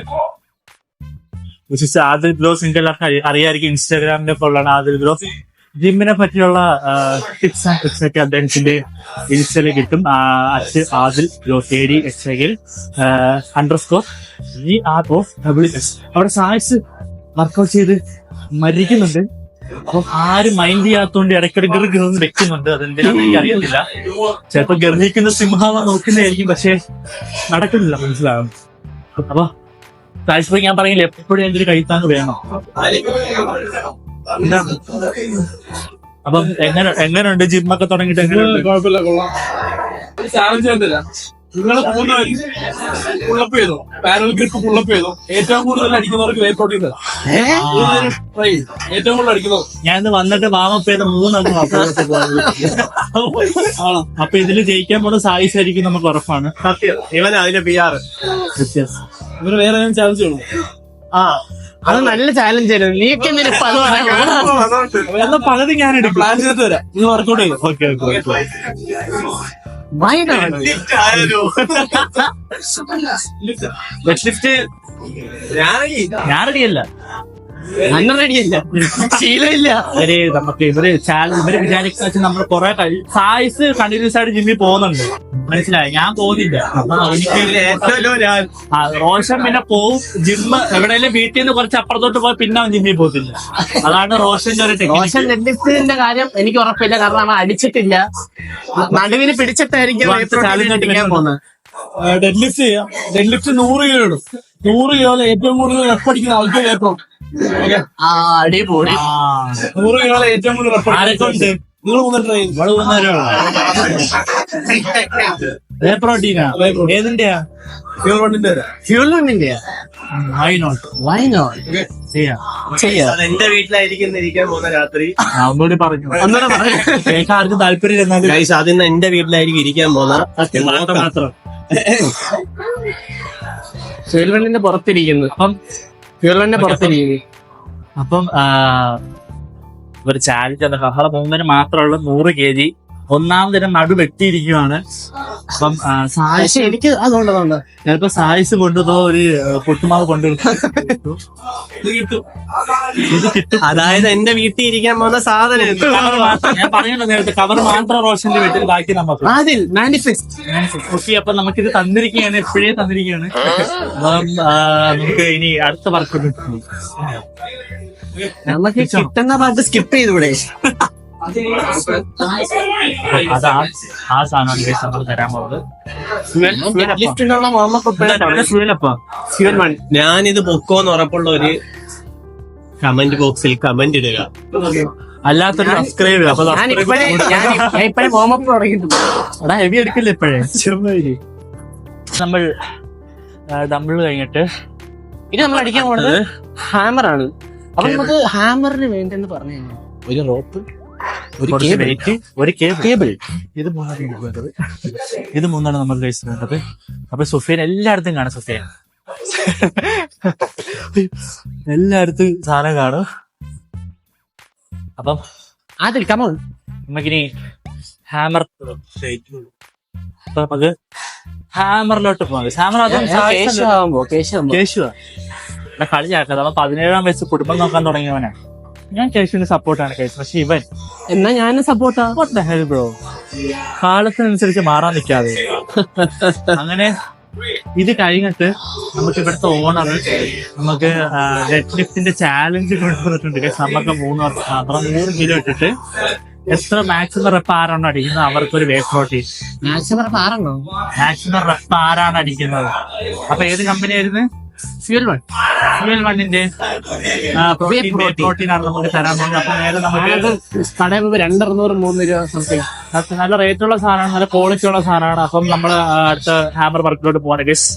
ആദിൽ ബ്ലോസ് നിങ്ങൾക്ക് എല്ലാവർക്കും അറിയാമായിരിക്കും, ഇൻസ്റ്റാഗ്രാമിന്റെ ഒക്കെ ഉള്ളതാണ് ആദിൽ ബ്ലോസ്. ജിമ്മിനെ പറ്റിയുള്ള ടിപ്സ് ആൻഡ് ട്രിക്സ് ഒക്കെ അദ്ദേഹത്തിന്റെ ഇൻസ്റ്റയില് കിട്ടും. ആദിൽ ബ്ലോസ് AD_GROWS. അവിടെ സായിസ് വർക്കൗട്ട് ചെയ്ത് മരിക്കുന്നുണ്ട്. അപ്പം ആരും മൈൻഡ് ചെയ്യാത്തോണ്ട് ഇടയ്ക്കൊരു ഗർന്ന് വെക്കുന്നുണ്ട്. അതെന്തിനാന്ന് എനിക്ക് അറിയത്തില്ല. ചിലപ്പോ ഗർഹിക്കുന്ന സിംഹമ നോക്കുന്നതായിരിക്കും, പക്ഷെ നടക്കുന്നില്ല, മനസ്സിലാവും. അപ്പൊ സായിസ് ഞാൻ പറയില്ല, എപ്പോഴും എന്തൊരു കൈത്താങ് വേണം. അപ്പം എങ്ങനെയുണ്ട് ജിമ്മൊക്കെ തുടങ്ങിയിട്ട്? എങ്ങനെയുണ്ട്? കുഴപ്പമില്ല, കൊള്ളാം. ചാലഞ്ച് എന്തില്ല, നിങ്ങൾ പുള്ളപ്പ് ചെയ്തോ, പാരൽ ഗ്രിപ്പ് പുള്ളപ്പ് ചെയ്തോ. ഏറ്റവും കൂടുതൽ അടിക്കുന്നവർക്ക് വേ പ്രോട്ടീൻ ട്രൈ. ഏറ്റവും കൂടുതൽ അടിക്കുന്നവർ. ഞാൻ ഇന്ന് വന്നിട്ട് വാമപ്പ് ചെയ്ത 3 ആണോ? അപ്പൊ ഇതില് ജയിക്കാൻ പോണ സായിസ് ആയിരിക്കും, നമുക്ക് ഉറപ്പാണ്. സത്യം, ഇവൻ അതിന്റെ PR. ഇവര് വേറെ ചാലഞ്ച് ചെയ്യണം. അത് നല്ല ചാലഞ്ച് ആയിരുന്നു. നീക്ക് എന്തിനാ എന്നാ പലതും ഞാൻ എടുക്കും, പ്ലാൻ ചെയ്തിട്ട് വരാം. നിങ്ങൾ വർക്കൗട്ട് ചെയ്തു. ഓക്കെ. ലിഫ്റ്റ് ഞാൻ റെഡിയല്ല. അന്ന റെഡിയല്ല, ശീലമില്ല. നമുക്ക് ഇവര് വിചാരിക്കുന്ന നമ്മൾ കുറെ സായിസ് കണ്ടിന്യൂസ് ആയിട്ട് ജിമ്മിൽ പോകുന്നുണ്ട്, മനസ്സിലായി. ഞാൻ പോകുന്നില്ല. അപ്പൊ റോഷൻ പിന്നെ പോവും ജിമ്മ് എവിടെയെങ്കിലും വീട്ടിൽ നിന്ന് കുറച്ച് അപ്പുറത്തോട്ട് പോയി പിന്നെ അവൻ ജിമ്മിൽ പോകത്തില്ല. അതാണ് റോഷന്റെ ഒരു റോഷൻ ഡെഡ്ലിഫ്റ്റിന്റെ കാര്യം എനിക്ക് ഉറപ്പില്ല, കാരണം അവൻ അടിച്ചിട്ടില്ല. നടുവിന് പിടിച്ചിട്ടായിരിക്കും അടിക്കാൻ പോകുന്നത്. ഡെഡ്ലിഫ്റ്റ് ചെയ്യാം. ഡെഡ്ലിഫ്റ്റ് 100 കിലോ ഇടും. 100 കിലോ ഏറ്റവും കൂടുതൽ റെപ്പ് അടിക്കുന്ന ആൾക്ക് ഏറ്റവും അടിപൊളി. 100 കിലോ ഏറ്റവും കൂടുതൽ റെപ്പ് ആരൊക്കെ നിങ്ങൾ മൂന്ന് ട്രൈ പ്രോട്ടീനാ ഏതിന്റെയാ? ഫ്യൂൽ വണ്ണിന്റെ വരാം. ഫ്യൂൽ വണ്ണിന്റെയാ? വൈ നോട്ട് ചെയ്യാം. അത് എന്റെ വീട്ടിലായിരിക്കും പോകുന്ന രാത്രി. ഒന്നുകൂടി പറഞ്ഞു, ഒന്നുകൂടെ പറയാം. കേൾക്കാൻ ആർക്കും താല്പര്യം എന്നാലും ഗൈസ് അതിന്ന് എന്റെ വീട്ടിലായിരിക്കും ഇരിക്കാൻ പോകുന്ന മാത്രം. ഫ്യൂൽ വണ്ണിന്റെ പുറത്തിരിക്കുന്നു. ഫ്യൂൽ വണ്ണിന്റെ പുറത്തിരിക്കുന്നു. അപ്പം ഒരു ചാലഞ്ച് ആണ്. നമ്മളെ 3 മാത്രമുള്ള 100 kg ഒന്നാം ദിനം നടു വെട്ടിയിരിക്കുകയാണ്. അപ്പം പക്ഷെ എനിക്ക് അതുകൊണ്ട് ചിലപ്പോ സായിസ് കൊണ്ടുപോ ഒരു പൊട്ടുമാവ് കൊണ്ടുവരും. ഇത് കിട്ടും. അതായത് എന്റെ വീട്ടിൽ ഇരിക്കാൻ പോകുന്ന സാധനം കവർ മാത്രം ഞാൻ പറഞ്ഞല്ലോ നേരത്തെ, കവർ മാത്രം റോഷന്റെ വീട്ടിൽ, ബാക്കി നമുക്ക് അതിൽ മാനിഫെസ്റ്റ്. ഓക്കെ. അപ്പൊ നമുക്കിത് തന്നിരിക്കുകയാണ്, എപ്പോഴേ തന്നിരിക്കുകയാണ്. അപ്പം നമുക്ക് ഇനി അടുത്ത വർക്ക് നമുക്ക് കിട്ടുന്ന പാട്ട് സ്കിപ്പ് ചെയ്തൂടെ? അതാ ആ സാധനമാണ് guys നമ്മൾ തരാൻ പോകുന്നത്. ലിഫ്റ്റിനുള്ള ഞാനിത് പൊക്കോന്ന് ഉറപ്പുള്ള ഒരു കമന്റ് ബോക്സിൽ കമന്റ് ഇടുക. അല്ലാത്തൊരു സബ്സ്ക്രൈബ്. അപ്പൊ ഞാൻ ഇപ്പഴേ വാമപ്പ് തുടങ്ങിയിട്ടുണ്ട്. എടാ ഹെവി എടുക്കില്ല ഇപ്പോഴേ. നമ്മൾ ഡംബിൾ കഴിഞ്ഞിട്ട് ഇത് നമ്മൾ അടിക്കാൻ പോകുന്നത് ഹാമറാണ്. അപ്പൊ നമുക്ക് ഹാമറിന് വേണ്ടെന്ന് പറഞ്ഞു ഒരു റോപ്പ്, ഒരു കേബിൾ. ഇത് 3 വേണ്ടത്. ഇത് 3 നമ്മൾ ഗൈസ് വേണ്ടത്. അപ്പൊ സുഫിയൻ എല്ലായിടത്തും കാണും. സുഫിയൻ എല്ലായിടത്തും സാധനം കാണും. അപ്പം അതിൽ കമോൺ നമുക്കിനി ഹാമർ, അപ്പൊ നമുക്ക് ഹാമറിലോട്ട് പോകാം. ഹാമർ അതും കേശുവാ കളിയാക്കാതെ. അവൻ 17-ാം വയസ്സ് കുടുംബം നോക്കാൻ തുടങ്ങിയവനാണ്. ഞാൻ കേശുവിന് സപ്പോർട്ടാണ് കേസ്. പക്ഷെ ഇവൻ എന്നാ ഞാനും സപ്പോർട്ടാ. ബ്രോ കാലത്തിനനുസരിച്ച് മാറാൻ നിൽക്കാതെ. അങ്ങനെ ഇത് കഴിഞ്ഞിട്ട് നമുക്ക് ഇവിടുത്തെ ഓണർ നമുക്ക് ഡെഡ് ലിഫ്റ്റിന്റെ ചാലഞ്ച് കൊണ്ടുവന്നിട്ടുണ്ട്. നമുക്ക് 3 വർഷം മാത്രം 100 കിലോ ഇട്ടിട്ട് എത്ര മാക്സിമം റെപ്പ് ആരാണോ അടിക്കുന്നത് അവർക്കൊരു വേ പ്രോട്ടീൻ. മാക്സിമം റെപ്പ് ആരാണ് അടിക്കുന്നത്. അപ്പൊ ഏത് കമ്പനി ആയിരുന്നു? ഫ്യൂൽ വണ്ണിന്റെ പ്രോട്ടീൻ ആണ് നമുക്ക് തരാൻ പോകുന്നത്. അപ്പൊ നേരെ നമുക്ക് കടയിൽ 200-300 രൂപ സംതിങ്. നല്ല റേറ്റ് ഉള്ള സാധനമാണ്, നല്ല ക്വാളിറ്റി ഉള്ള സാധനമാണ്. അപ്പം നമ്മൾ അടുത്ത ഹാമർ വർക്കിലോട്ട് പോവാണ് ഗൈസ്.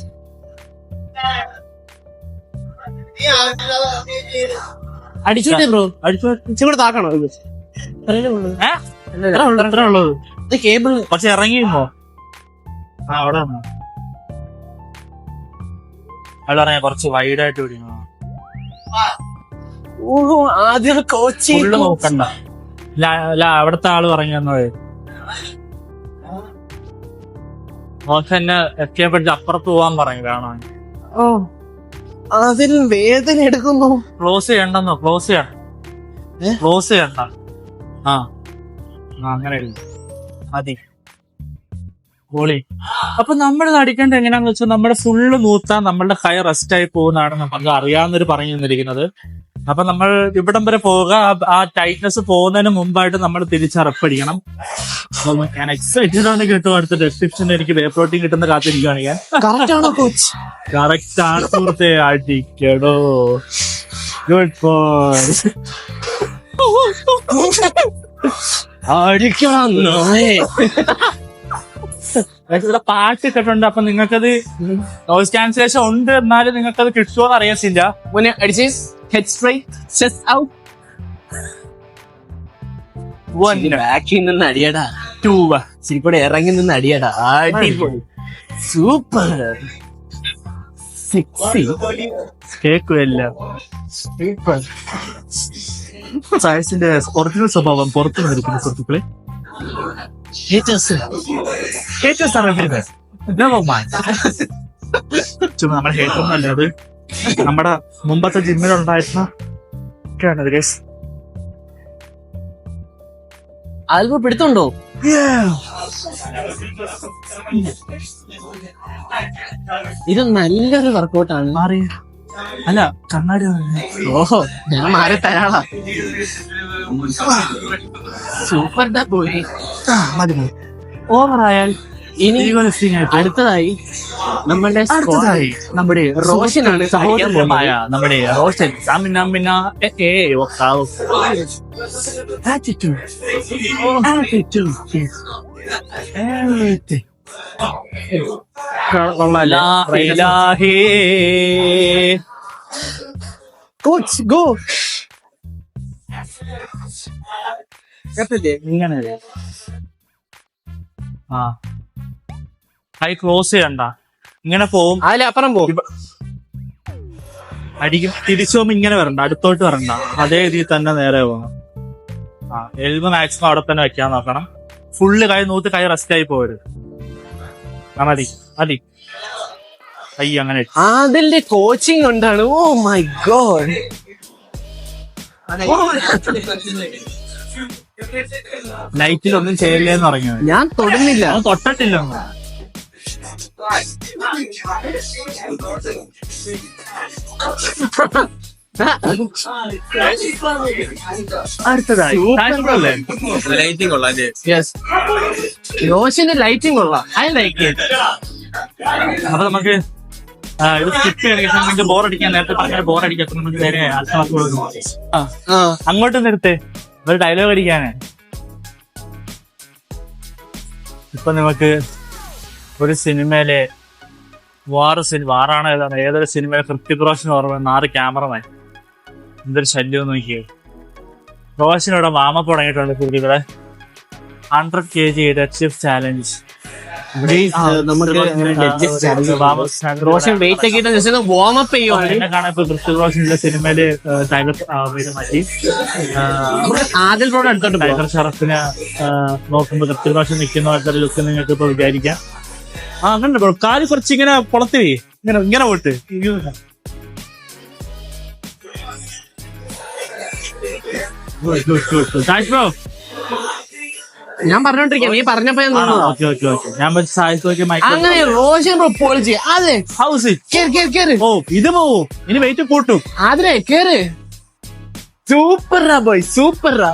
അടിച്ചോട്ടെ ബ്രോ, ഇച്ചിരി താക്കണോ? എത്ര ഉള്ളത്? ഇത് കേബിൾ കുറച്ച് ഇറങ്ങിയുമ്പോ അവിടെ അവിടെ കുറച്ച് വൈഡായിട്ട് പിടിക്കണം. ആദ്യം കോച്ച് ഫുള്ള് നോക്കണ്ട. അവിടുത്തെ ആള് പറഞ്ഞു തന്നത് എന്നെ എത്തിയപ്പോഴത്തെ അപ്പുറത്ത് പോവാൻ പറഞ്ഞു കാണാൻ. അതിൽ വേദന എടുക്കുന്നു. ക്ലോസ് ചെയ്യണ്ടെന്നോ? ക്ലോസ് ചെയ്യണ്ട. ആ അങ്ങനെ മതി ഗോളി. അപ്പൊ നമ്മളിത് അടിക്കേണ്ടത് എങ്ങനെയാന്ന് വെച്ചാൽ നമ്മുടെ ഫുള്ള് നൂത്താൻ നമ്മളുടെ കൈ റെസ്റ്റ് ആയി പോകുന്നതാണ് നമുക്ക് അറിയാവുന്നവര് പറഞ്ഞു തന്നിരിക്കുന്നത്. അപ്പൊ നമ്മൾ ഇവിടം വരെ പോവുക. ആ ടൈറ്റ്നെസ് പോകുന്നതിന് മുമ്പായിട്ട് നമ്മൾ തിരിച്ചറപ്പടിക്കണം. ഞാൻ എക്സൈറ്റഡ് ആണ് കേട്ടോ. അടുത്ത ഡെസ്ക്രിപ്ഷനിൽ എനിക്ക് വേ പ്രോട്ടീൻ കിട്ടുന്ന കാത്തിരിക്കുകയാണ് ഞാൻ. കറക്റ്റ് ആണോ കോച്ച്? കറക്റ്റ് ആണ് സുഹൃത്തെ. അടിക്കടോ. Good boy. അടിക്കണം. പാട്ട് ഇട്ടിട്ടുണ്ട്. അപ്പൊ നിങ്ങൾക്കത് നോയിസ് ക്യാൻസലേഷൻ ഉണ്ട്, എന്നാലും നിങ്ങൾക്കത് കിട്ടുമോന്ന് അറിയത്തില്ല. മുന്നേ അടിച്ച് ഹെഡ് സ്ട്രൈറ്റ്, ചെസ്റ്റ് ഔട്ട്. ബാക്കിൽ നിന്ന് അടിയടാ. 2 ശരിക്കൂടെ ഇറങ്ങി നിന്ന് അടിയടാ. Super sexy. കേക്കുമല്ല സയൻസിന്റെ ഒറിജിനൽ സ്വഭാവം പുറത്തു നിൽക്കുന്ന സുഹൃത്തുക്കളെ. ചുമ്മാ നമ്മുടെ ഹേറ്റൊന്നും അല്ല, അത് നമ്മുടെ മുമ്പത്തെ ജിമ്മിലുണ്ടായിരുന്ന ഓക്കെയാണ് ഗൈസ്. അതിപ്പോ പിടുത്തുണ്ടോ? ഇത് നല്ലൊരു വർക്കൗട്ടാണ്. മാറി അല്ല കണ്ണാടി ഓഹോ, ഞാൻ മാറി തരാളാ. സൂപ്പർ ഡാ പോയി. മതി മതി. ഓവറായാൽ ഇനി അടുത്തതായി നമ്മുടെ നമ്മുടെ റോഷനാണ് സഹോദരമായ നമ്മുടെ റോഷൻ സാമിന ഇങ്ങനെ ആ കൈ ക്ലോസ് ചെയ്യണ്ട, ഇങ്ങനെ പോവും. അതിലപ്പുറം പോകും. അടിക്കും. തിരിച്ചു പോകുമ്പോ ഇങ്ങനെ വരണ്ട, അടുത്തോട്ട് വരണ്ട, അതേ രീതിയിൽ തന്നെ നേരെ പോകണം. ആ എൽബ് മാക്സിമം അവിടെ തന്നെ വെക്കാൻ നോക്കണം. ഫുള്ള് കൈ നൂത്ത് കൈ റെസ്റ്റ് ആയി പോകരുത്. മതി മതി. കൈ അങ്ങനെ അതിന്റെ കോച്ചിങ് കൊണ്ടാണ്. ഓ മൈ ഗോഡ്. നൈറ്റിലൊന്നും ചെയ്യല്ലേന്ന് പറഞ്ഞു. ഞാൻ തൊടുന്നില്ല, തൊട്ടിട്ടില്ല. അടുത്തതായി ലൈറ്റിംഗ് കൊള്ളാം. റോഷന്റെ ലൈറ്റിംഗ് കൊള്ളാം. അപ്പൊ നമുക്ക് ഇത് സ്കിപ്പ് ചെയ്യണമെങ്കിൽ ബോറടിക്കാൻ നേരത്തെ പറഞ്ഞ ബോറടിക്കാത്ത നമുക്ക് നേരെ അങ്ങോട്ട് നിർത്തേ, ഒരു ഡയലോഗ് അടിക്കാനേ. ഇപ്പൊ നമുക്ക് ഒരു സിനിമയിലെ വാറാണ് ഏതൊരു സിനിമയിലെ ഹൃത്തിക് റോഷൻ ഓർമ്മ 6 ക്യാമറമാൻ. എന്തൊരു ശല്യം നോക്കിയേ. റോഷനോടെ വാമപ്പ് തുടങ്ങിയിട്ടുണ്ട് കുട്ടികളെ. 100 kg deadlift challenge. Roshan weight ഒക്കെ വാം അപ്പ് ചെയ്യുവാണ്. എന്നെ കാണാൻ ഇപ്പൊ ഹൃത്തിക് റോഷനുള്ള സിനിമയില് ടൈഗർ മാറ്റി ആദിൽ ബ്രോഡ് എടുത്തോണ്ട് ടൈഗർ ഷറഫിനെ നോക്കുമ്പോ ഹൃത്തിക് റോഷൻ നിൽക്കുന്ന പോലത്തെ ലുക്ക് നിങ്ങൾക്ക് ഇപ്പൊ വിചാരിക്കാം. അങ്ങനെ ബ്രോ, കാല് കുറച്ച് ഇങ്ങനെ പുറത്ത് പോയി ഇങ്ങനെ ഇങ്ങനെ പോയിട്ട് ബ്രോ. ഞാൻ പറഞ്ഞോണ്ടിരിക്കാം, നീ പറഞ്ഞപ്പോ ഞാൻ നിന്നതാ. ഞാൻ അങ്ങനെ റോഷൻ ബ്രോ പൊളിച്ച്. അതെ, ഹൗസ് കേറ്. ഓ ഇത് പോവും, ഇനി വെയിറ്റ് കൂട്ടും. അതിനെ കേറ്. സൂപ്പറാ ബോയ്, സൂപ്പറാ.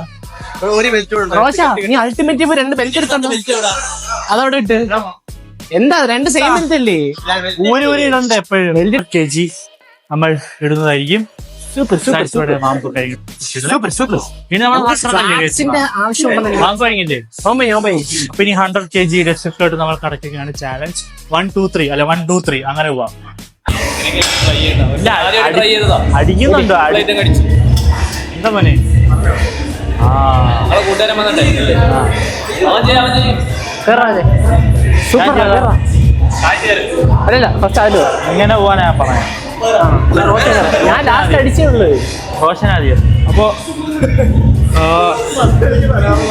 ഒരു ബെൽറ്റ് റോഷ, നീ അൾട്ടിമേറ്റ് 2 ബെൽറ്റ് എടുത്തോണ്ടോ? അതവിടെ ഇട്ട്. എന്താ 2 സെയിം ബെൽറ്റ് അല്ലേ? ഒരു ഇടണ്ട എപ്പോഴും. kg നമ്മൾ ഇടുന്നതായിരിക്കും. പിന്നെ പിന്നെ 100 kg രക്ഷപ്പെട്ട് നമ്മൾ കടക്കുകയാണ്. ചാലഞ്ച് 1 2 3 അല്ല 1 2 3 അങ്ങനെ പോവാം. അടിക്കുന്നുണ്ടോ എന്താ മോനെ? അല്ലല്ല, ഫസ്റ്റ് ആലോ എങ്ങനെ പോവാനാ ഞാൻ പറയാം. ഞാൻ ലാസ്റ്റ് അടിച്ചേ ഉള്ളു. റോഷൻ ആദ്യം. അപ്പോ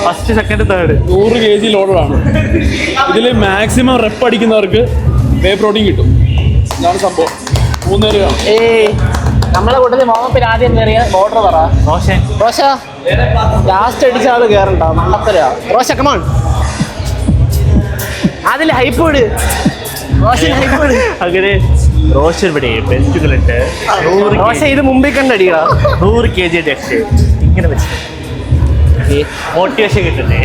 ഫസ്റ്റ് സെക്കൻഡ് തേർഡ് 100 kg ലോഡാണ്. ഇതില് മാക്സിമം റെപ്പ് അടിക്കുന്നവർക്ക് വേ പ്രോട്ടീൻ കിട്ടും. ഇതാണ് സംഭവം. 3 നേരം നമ്മളെ കൂട്ടത്തിൽ മോഹപ്പിൽ ആദ്യം കയറിയ ബോർഡർ പറ. റോഷൻ റോഷ ലാസ്റ്റ് അടിച്ച ആള് കേറണ്ട, മണ്ടത്തര. റോഷ കമോൺ, അതിൽ ഹൈപ്പ് വിട്. റോഷൻ ഹൈപ്പ് വിട്. അങ്ങനെ റോഷൻ ഇവിടെ ബെൽറ്റുകളുണ്ട്. റോഷ ഇത് മുമ്പിൽ കണ്ടടിയാ. 100 kg ടെസ്റ്റ് ഇങ്ങനെ വെച്ച് മോട്ടിവേഷൻ കിട്ടുന്നേ.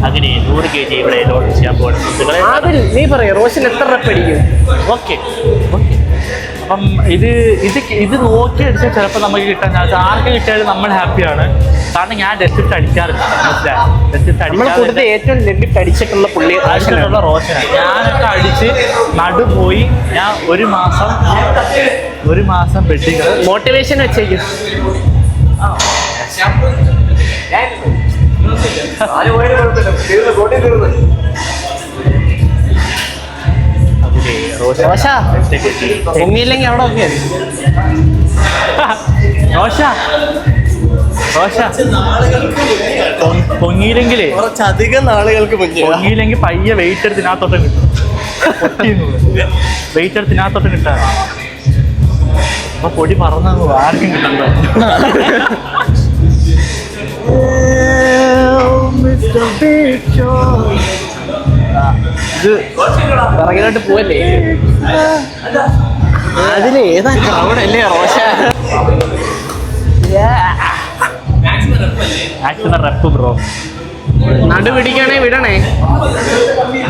അങ്ങനെ 100 kg ഇവിടെ ലോഡ് ചെയ്യാൻ പോകുന്നത്. അതിൽ നീ പറയാ റോഷൻ എത്ര റെപ്പ് അടിക്കും? Okay okay. അപ്പം ഇത് നോക്കി അടിച്ചാൽ ചിലപ്പോൾ നമുക്ക് കിട്ടാൻ ആർക്ക് കിട്ടിയാലും നമ്മൾ ഹാപ്പിയാണ്. കാരണം ഞാൻ ഡെസ്റ്റിഫ്റ്റ് അടിക്കാറില്ല, മനസ്സിലായി? ഡെസ്റ്റിഫ്റ്റ് അടിക്കാറുള്ള ഏറ്റവും ലെഫ്റ്റ് അടിച്ചിട്ടുള്ള പുള്ളി റോഷനാണ്. ഞാനൊക്കെ അടിച്ച് നടു പോയി. ഞാൻ ഒരു മാസം ബെഡിങ് മോട്ടിവേഷൻ വെച്ചേക്കും. റോഷ പൊങ്ങിയില്ലെങ്കിൽ അവിടെ ഒക്കെ. പൊങ്ങിയില്ലെങ്കിലേ കുറച്ചധികം നാളുകൾക്ക് മുന്നേ പൊങ്ങിയില്ലെങ്കിൽ പയ്യെ വെയിറ്റ് എടുത്തിനകത്തോട്ട് കിട്ടും. വെയിറ്റ് എടുത്തിനകത്തോട്ട് കിട്ടാൻ അപ്പൊ പൊടി പറന്ന ആർക്കും കിട്ടണ്ട. ഇത് പിറകിലോട്ട് പോവല്ലേ? അതില് ഏതാ ക്രൗഡ് അല്ലേ റോഷ? Rep bro. നടു പിടിക്കണേ വിടണേ.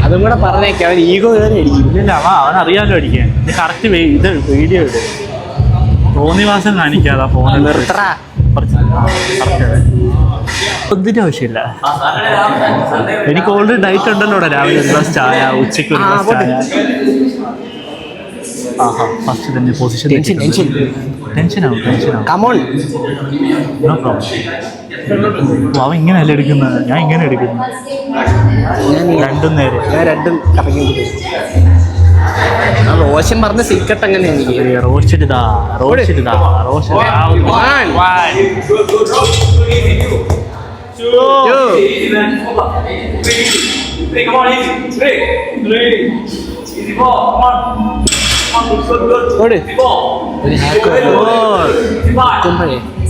അതും കൂടെ പറഞ്ഞേക്കെ, അവൻ ഈഗോ കയറി അടിക്കും. ഇല്ല അവൻ അറിയാലോ അടിക്കാൻ. കറക്റ്റ് ഇത് വീഡിയോ ഇട്. തോന്നിവാസം കാണിക്കാതാ ഫോണിൽ. നിർത്തറ. ഒന്നിന്റെ ആവശ്യമില്ല. എനിക്ക് ഓൾറെഡി ഡയറ്റ് ഉണ്ടല്ലോ രാവിലെ ഒരു ഗ്ലാസ് ചായ, ഉച്ചയ്ക്ക് ഒരു ഗ്ലാസ് ചായ. ആഹാ ഫസ്റ്റ് തന്നെ പൊസിഷൻ ടെൻഷനാവും. കമോൺ. No problem. അവൻ ഇങ്ങനെയല്ല എടുക്കുന്നത്, ഞാൻ ഇങ്ങനെ എടുക്കുന്നു. രണ്ടും നേരെ. ഞാൻ രണ്ടും കറങ്ങി. റോഷൻ പറഞ്ഞ സീക്രട്ട് അങ്ങനെ എനിക്ക്. റോസ്റ്റ് ഇതാ, റോസ്റ്റ് ഇതാ, റോസ്റ്റ്.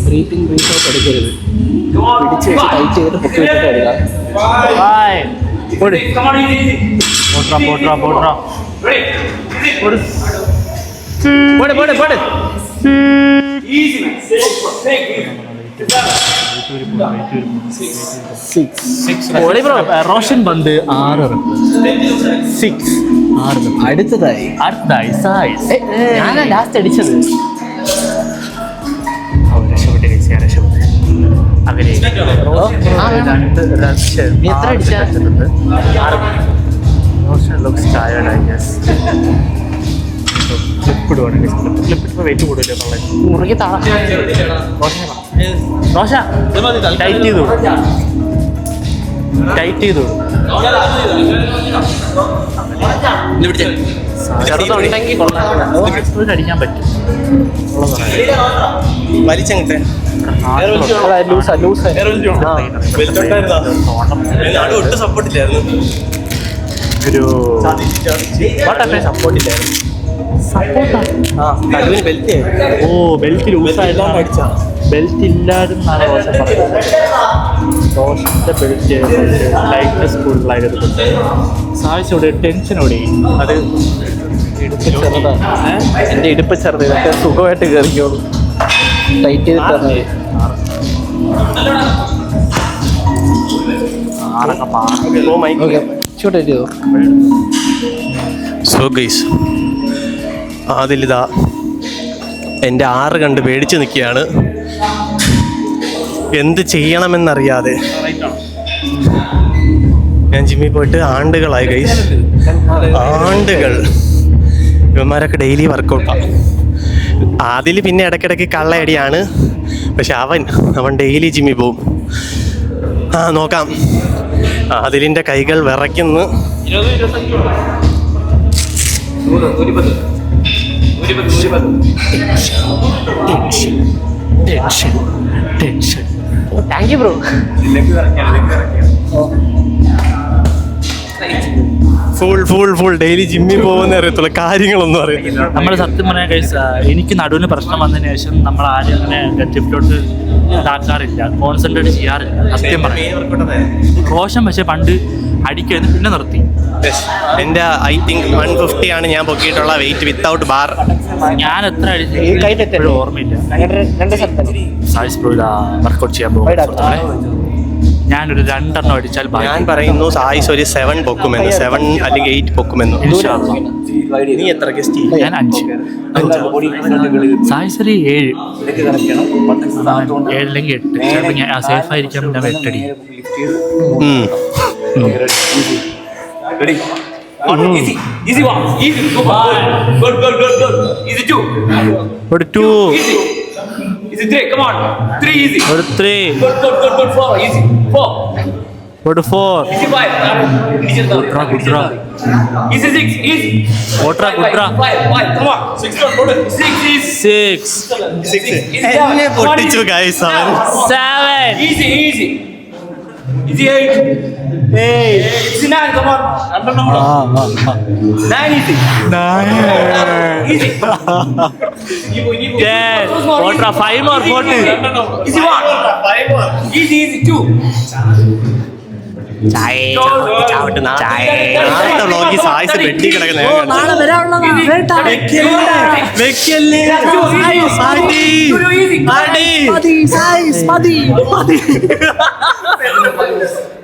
ബ്രീത്തിങ് ബ്രീത്ത് ഔട്ട് എടുക്കരുത്. പിടിച്ച് വെച്ച് ടൈറ്റ് ചെയ്തിട്ട് പൊക്കി വെച്ചിട്ട് എടുക്കാം. റോഷൻ പന്ത് 6 അടുത്തതായി ഞാനാ ലാസ്റ്റ് അടിച്ചത്. എത്ര അടിച്ച? വെയിറ്റ് കൂടുതലേ മുറുകി താഴെ റോഷ ടൈറ്റ് ചെയ്തു, ടൈറ്റ് ചെയ്തു. ചെറുതുണ്ടെങ്കിൽ കൊള്ളാം. അടിക്കാൻ പറ്റും. വലിച്ചങ്ങട്ടെ ഒട്ടും സപ്പോർട്ടില്ലായിരുന്നു. ഒരു സപ്പോർട്ടില്ലായിരുന്നു. ബെൽറ്റ് ഓ ബെൽറ്റ് ലൂസായിട്ടാണ് അടിച്ച. ബെൽറ്റ് ഇല്ലാതെന്നാണ് റോഷൻ പറയുന്നത്. റോഷന്റെ ബെൽറ്റ് ലൈറ്റ്നസ് കൂടുതലായിരുന്നു. സാധിച്ചോടെ ടെൻഷനോടെ അത് ഇടുപ്പ് ചെറുതാണ്. എൻ്റെ ഇടുപ്പ് ചെറുത്. ഇതൊക്കെ സുഖമായിട്ട് കയറിക്കോളൂ. ടൈറ്റ് ചെയ്ത് തന്നത് ചെയ്തോ. സോ ഗൈസ്, അതിലിതാ എൻ്റെ 6 കണ്ട് പേടിച്ച് നിൽക്കുകയാണ്. എന്ത് ചെയ്യണമെന്നറിയാതെ ഞാൻ ജിമ്മിൽ പോയിട്ട് ആണ്ടുകളായി ഗൈസ്, ആണ്ടുകൾ. ഇവന്മാരൊക്കെ ഡെയിലി വർക്കൗട്ടാണ്. അതിൽ പിന്നെ ഇടയ്ക്കിടയ്ക്ക് കള്ളയടിയാണ്. പക്ഷെ അവൻ ഡെയിലി ജിമ്മിൽ പോവും. നോക്കാം. അതിലിൻ്റെ കൈകൾ വിറയ്ക്കുന്നു. Thank you bro. Full daily ജിമ്മിൽ പോകുന്ന അറിയത്തുള്ളൂ, കാര്യങ്ങളൊന്നും അറിയത്തില്ല. നമ്മൾ സത്യം പറയാൻ കഴിച്ച എനിക്ക് നടുവിന് പ്രശ്നം വന്നതിന് ശേഷം നമ്മൾ ആരും അങ്ങനെ ഡെഡ്ലിഫ്റ്റിലോട്ട് ഇതാക്കാറില്ല, കോൺസെൻട്രേറ്റ് ചെയ്യാറില്ല. സത്യം പറയാം. റോഷൻ പക്ഷേ പണ്ട് അടിക്കായിരുന്നു, പിന്നെ നിർത്തി. എൻ്റെ ഐ തിങ്ക് 150 ആണ് ഞാൻ പൊക്കിയിട്ടുള്ള വെയിറ്റ് വിത്തൗട്ട് ബാർ. ഞാൻ എത്ര അടിച്ചു ഓർമ്മയില്ല. വർക്കൗട്ട് ചെയ്യാൻ പോകും. ഞാനൊരു 2 എണ്ണം അടിച്ചാൽ ഞാൻ പറയുന്നു സായിസ് ഒരു 7 പൊക്കുമെന്ന്, 7 അല്ലെങ്കിൽ 8 പൊക്കുമെന്ന്. നീ എത്ര ഗസ്റ്റ്? ഞാൻ 5. സായിസ് ഒരു 7 അല്ലെങ്കിൽ 8. ചിലപ്പോൾ ഞാൻ സേഫ് ആയിരിക്കാൻ ഞാൻ 8 അടി. ഒരു 2. Easy 3, come on. 3 easy. ഒരു 3. Good. 4, easy. 4. ഒരു 4. Easy 5. Gudra. Easy 6, easy. Gudra. 5, come on. 6 easy. 6. എന്നെ പൊട്ടിച്ചു ഗൈസ് അവൻ. 7. Easy. Easy 8. 5 more 40. വ്ളോഗിൽ സായിസ് വെട്ടി കിടക്കുന്ന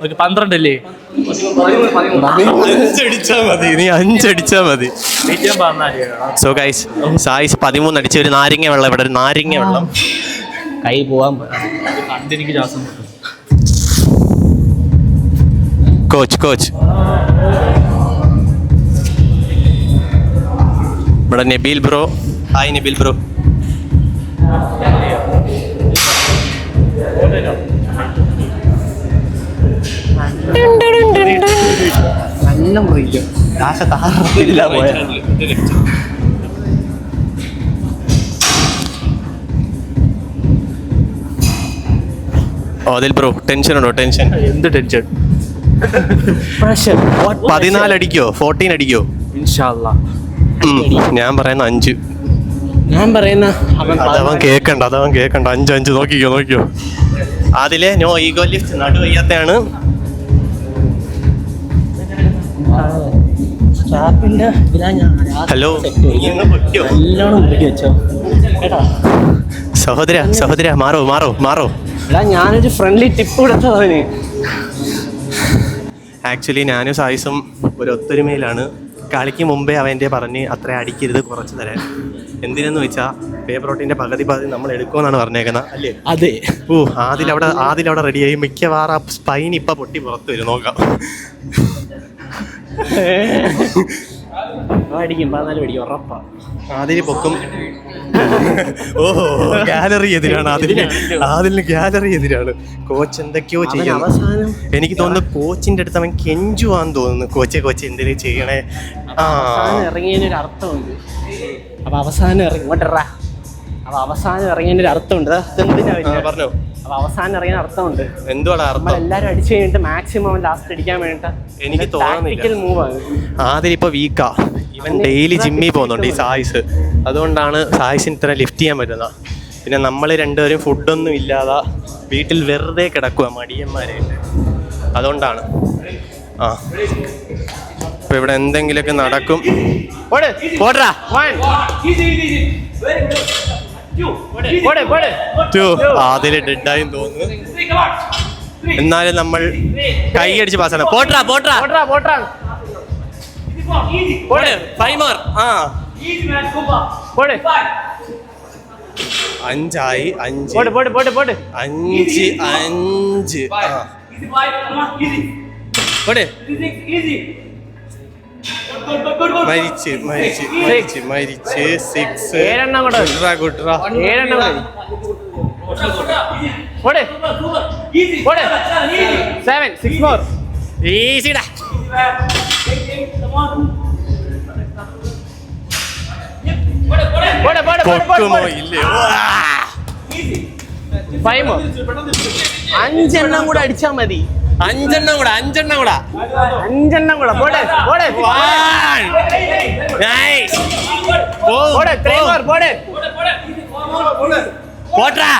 ഒരു 12 അല്ലേ? അഞ്ചടിച്ചാ മതി, നീ 5 അടിച്ചാ മതി. സോ ഗൈസ്, സായിസ് 13 അടിച്ച ഒരു നാരങ്ങ വെള്ളം, ഇവിടെ ഒരു നാരങ്ങ വെള്ളം കൈ പോവാൻ. എനിക്ക് ശ്വാസം കോച്ച് ഇവിടെ Nabeel bro. Hi Nabeel bro. നല്ല മുറിക്കും ഓദിൽ ബ്രോ ടെൻഷൻ ഉണ്ടോ? ടെൻഷൻ എന്ത് ടെൻഷൻ? 14 അടിക്കോ 14 അടിക്കോ? ഇൻഷാല്ലാ. ഞാൻ പറയുന്ന 5. ഞാൻ പറയുന്ന അതവൻ കേക്കണ്ട 5 നോക്കിക്കോ. അതിലെ നോ ഈഗോ ലിഫ്റ്റ് നടു വയ്യാത്തയാണ്. ഹലോ സഹോദര മാറോ. ഞാനൊരു ഫ്രണ്ട്ലി ടിപ്പ് കൊടുത്തവന്. ആക്ച്വലി ഞാനും സായിസും ഒരു ഒത്തൊരുമയിലാണ്. കളിക്ക് മുമ്പേ അവൻ്റെ പറഞ്ഞ് അത്ര അടിക്കരുത്, കുറച്ച് തരാൻ. എന്തിനെന്ന് വെച്ചാൽ പേപ്പറോട്ടിൻ്റെ പകുതി നമ്മൾ എടുക്കുമെന്നാണ് പറഞ്ഞേക്കുന്നത് അല്ലേ? അതെ. ആദിലവിടെ റെഡിയായി. മിക്കവാറും ആ സ്പൈൻ ഇപ്പം പൊട്ടി പുറത്ത് വരും, നോക്കാം. അടിക്കും 14 അടിക്കും ഉറപ്പാ. ആദില് പൊക്കും. ഓഹോ, ഗാലറി എതിരാണ് ആദിലിന് ഗാലറി എതിരാണ്. കോച്ച് എന്തൊക്കെയോ ചെയ്യണം. എനിക്ക് തോന്നുന്നു കോച്ചിന്റെ അടുത്ത് അവൻ കെഞ്ചുവാന്ന് തോന്നുന്നു. കോച്ച് എന്തെങ്കിലും ചെയ്യണേ. ഇറങ്ങിയതിനൊരു അർത്ഥമുണ്ട്. അവസാനം ഇറങ്ങിയതിനൊരു അർത്ഥമുണ്ട്. പറഞ്ഞോ. അവസാനം ഇറങ്ങിയ അർത്ഥമുണ്ട്. എന്തുവാണ് അർത്ഥം? എല്ലാരും അടിച്ചു കഴിഞ്ഞിട്ട് മാക്സിമം ലാസ്റ്റ് അടിക്കാൻ വേണ്ടിട്ട് എനിക്ക് തോന്നുന്നില്ല. മൂവാണ്. ആദിലിപ്പോ വീക്കാ. ഇവൻ ഡെയിലി ജിമ്മിൽ പോകുന്നുണ്ട് ഈ സായിസ്. അതുകൊണ്ടാണ് സായിസിന് ഇത്ര ലിഫ്റ്റ് ചെയ്യാൻ പറ്റുന്നത്. പിന്നെ നമ്മൾ രണ്ടുപേരും ഫുഡൊന്നും ഇല്ലാതെ വീട്ടിൽ വെറുതെ കിടക്കുക മടിയന്മാരായിട്ട്. അതുകൊണ്ടാണ്. ഇപ്പൊ ഇവിടെ എന്തെങ്കിലുമൊക്കെ നടക്കും. ആദില് ഡെഡായി തോന്നുന്നു. എന്നാലും നമ്മൾ കൈ അടിച്ച് പാസ്സാണ്. പോട്രാ 5 ആയി. 5 മരിച്ച് 6. 7 6 more. ഈസിടാ. പൊട്ടുമോ ഇല്ലയോ? 5 more. 5 കൂടെ അടിച്ചാ മതി. 5 കൂടെ. 5 കൂടെ. പോട്രാ.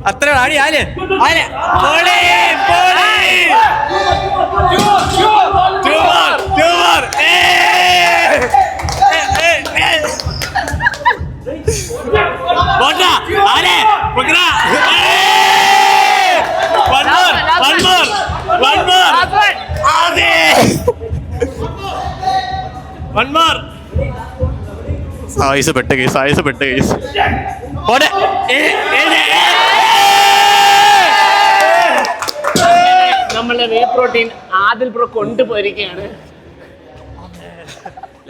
അത്ര ആടി. സായിസ് പെട്ട കേസ്. നമ്മളെ വേ പ്രോട്ടീൻ ആദിൽ ബ്രോ കൊണ്ടുപോയിരിക്കുകയാണ്.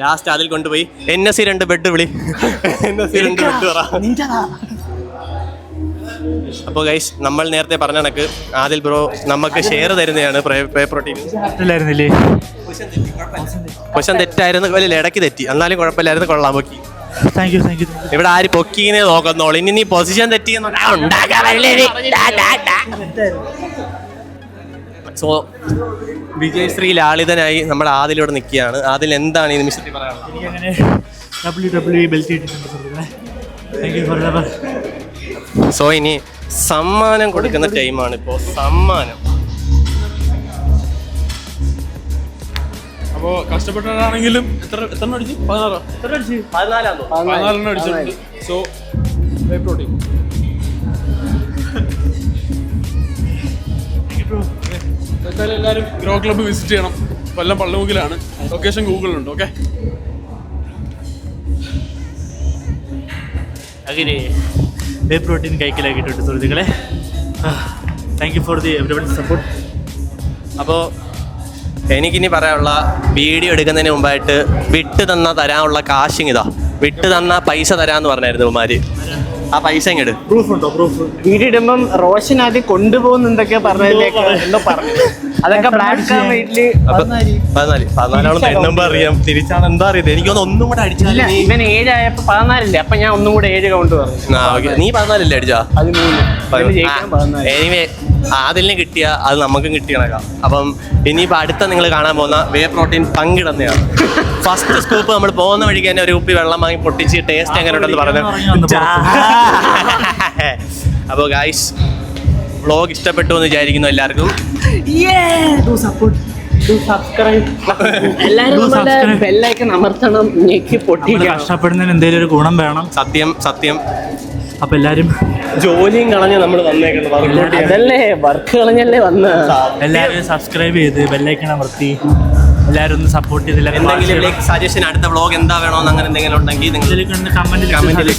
ലാസ്റ്റ് അതിൽ കൊണ്ടുപോയി NSC 2 ബെഡ് വിളി. NSC 2 ബെഡ് പറ. അപ്പോൾ ഗൈസ് നമ്മൾ നേരത്തെ പറഞ്ഞ കണക്ക് ആദിൽ ബ്രോ നമുക്ക് ഷെയർ തരുന്നതാണ് പേ പ്രോട്ടീൻ. ക്വസ്റ്റൻ തെറ്റായിരുന്നു, വലിയ ഇടയ്ക്ക് തെറ്റി, എന്നാലും കുഴപ്പമില്ലായിരുന്നു, കൊള്ളാൻ പൊക്കി. Thank you. ഇവിടെ ആര് പൊക്കീനെ നോക്കുന്നോളൂ, ഇനി നീ പൊസിഷൻ തെറ്റിയെന്നോ. സോ വിജയശ്രീ ലാളിതനായി നമ്മുടെ ആദിലൂടെ നിൽക്കുകയാണ്. ആദിൽ എന്താണ് ഈ നിമിഷത്തിൽ പറയാനുള്ളത്? എനിക്കങ്ങനെ WWE ബെൽറ്റ് കിട്ടിയിട്ടുണ്ട് സുഹൃത്തുക്കളെ. Thank you for ever. So ഇനി സമ്മാനം കൊടുക്കുന്ന ടൈമാണ് ഇപ്പോൾ. സമ്മാനം അപ്പോ കഷ്ടപ്പെട്ടാണെങ്കിലും എത്ര അടിച്ചു? 14 അടിച്ചിട്ടുണ്ട്. സോ വേ പ്രോട്ടീൻ. എന്തായാലും എല്ലാവരും ഗ്രോ ക്ലബ്ബ് വിസിറ്റ് ചെയ്യണം. കൊല്ലം പള്ളിമുക്കിലാണ്. ലൊക്കേഷൻ ഗൂഗിളിലുണ്ട്. ഓക്കെ, അങ്ങനെ വേ പ്രോട്ടീൻ കൈക്കലാക്കിയിട്ടുണ്ട് സുഹൃത്തുക്കളെ. Thank you for the everyone support. അപ്പോൾ എനിക്കിനി പറയാനുള്ള, വീഡിയോ എടുക്കുന്നതിന് മുമ്പായിട്ട് വിട്ട് തരാനുള്ള കാശിങ് ഇതാ, വിട്ട് തന്ന പൈസ തരാമെന്ന് പറഞ്ഞായിരുന്നു ഉമ്മാര്. ആ പൈസ ഇങ്ങോട്ട് പ്രൂഫ് ഉണ്ടോ? പ്രൂഫ് വീഡിയോ ഇടുമ്പം റോഷൻ ആദ്യം കൊണ്ടുപോകുന്ന എന്തൊക്കെ പറഞ്ഞതിലേക്ക് എന്തോ പറഞ്ഞു. അതൊക്കെ ബ്ലാക്ക് ആൻഡ് വൈറ്റില് 14 എണ്ണുമ്പോ അറിയാം, തിരിച്ചാണ് എന്താ അറിയത്. എനിക്കൊന്ന് ഒന്നും കൂടെ ഇല്ല, അടിച്ചാൽ. ഇവൻ 7 ആയപ്പോ 14 അപ്പൊ ഞാൻ ഒന്നും കൂടെ 7 കൗണ്ട് പറഞ്ഞു. നീ 14 അടിച്ചാ? 13 എനിവേ ആദിലിന് കിട്ടിയ അത് നമുക്കും കിട്ടിയ കണക്കാം. അപ്പം ഇനിയിപ്പോൾ അടുത്ത നിങ്ങൾ കാണാൻ പോകുന്ന വേ പ്രോട്ടീൻ പങ്കിടുന്നതാണ്. ഫസ്റ്റ് സ്കൂപ്പ് നമ്മൾ പോകുന്ന വഴിക്ക് തന്നെ ഒരു കുപ്പി വെള്ളം വാങ്ങി പൊട്ടിച്ച് ടേസ്റ്റ് എങ്ങനെ ഉണ്ടെന്ന് പറഞ്ഞു. അപ്പോൾ ഗായ്സ്, വ്ളോഗ് ഇഷ്ടപ്പെട്ടു എന്ന് വിചാരിക്കുന്നു എല്ലാവർക്കും. എല്ലാരും ബെല്ലൈക്കൺ അമർത്തണം, ഞെക്കി പൊട്ടിക്കണം. കഷ്ടപ്പെടുന്നതിന് എന്തെങ്കിലും ഒരു ഗുണം വേണം. സത്യം. അപ്പൊ എല്ലാരും ജോലിയും കളഞ്ഞ് നമ്മൾ വന്നേക്കുന്നത്. അതല്ലേ വർക്ക് കളഞ്ഞല്ലേ വന്ന്. എല്ലാവരും സബ്സ്ക്രൈബ് ചെയ്ത് ബെല്ലൈക്കൺ അമർത്തി എല്ലാവരും ഒന്ന് സപ്പോർട്ട് ചെയ്ത് എന്തെങ്കിലും സജഷൻ, അടുത്ത വ്ളോഗ് എന്താ വേണമെന്ന് അങ്ങനെ എന്തെങ്കിലും ഉണ്ടെങ്കിൽ നിങ്ങൾ കമന്റിൽ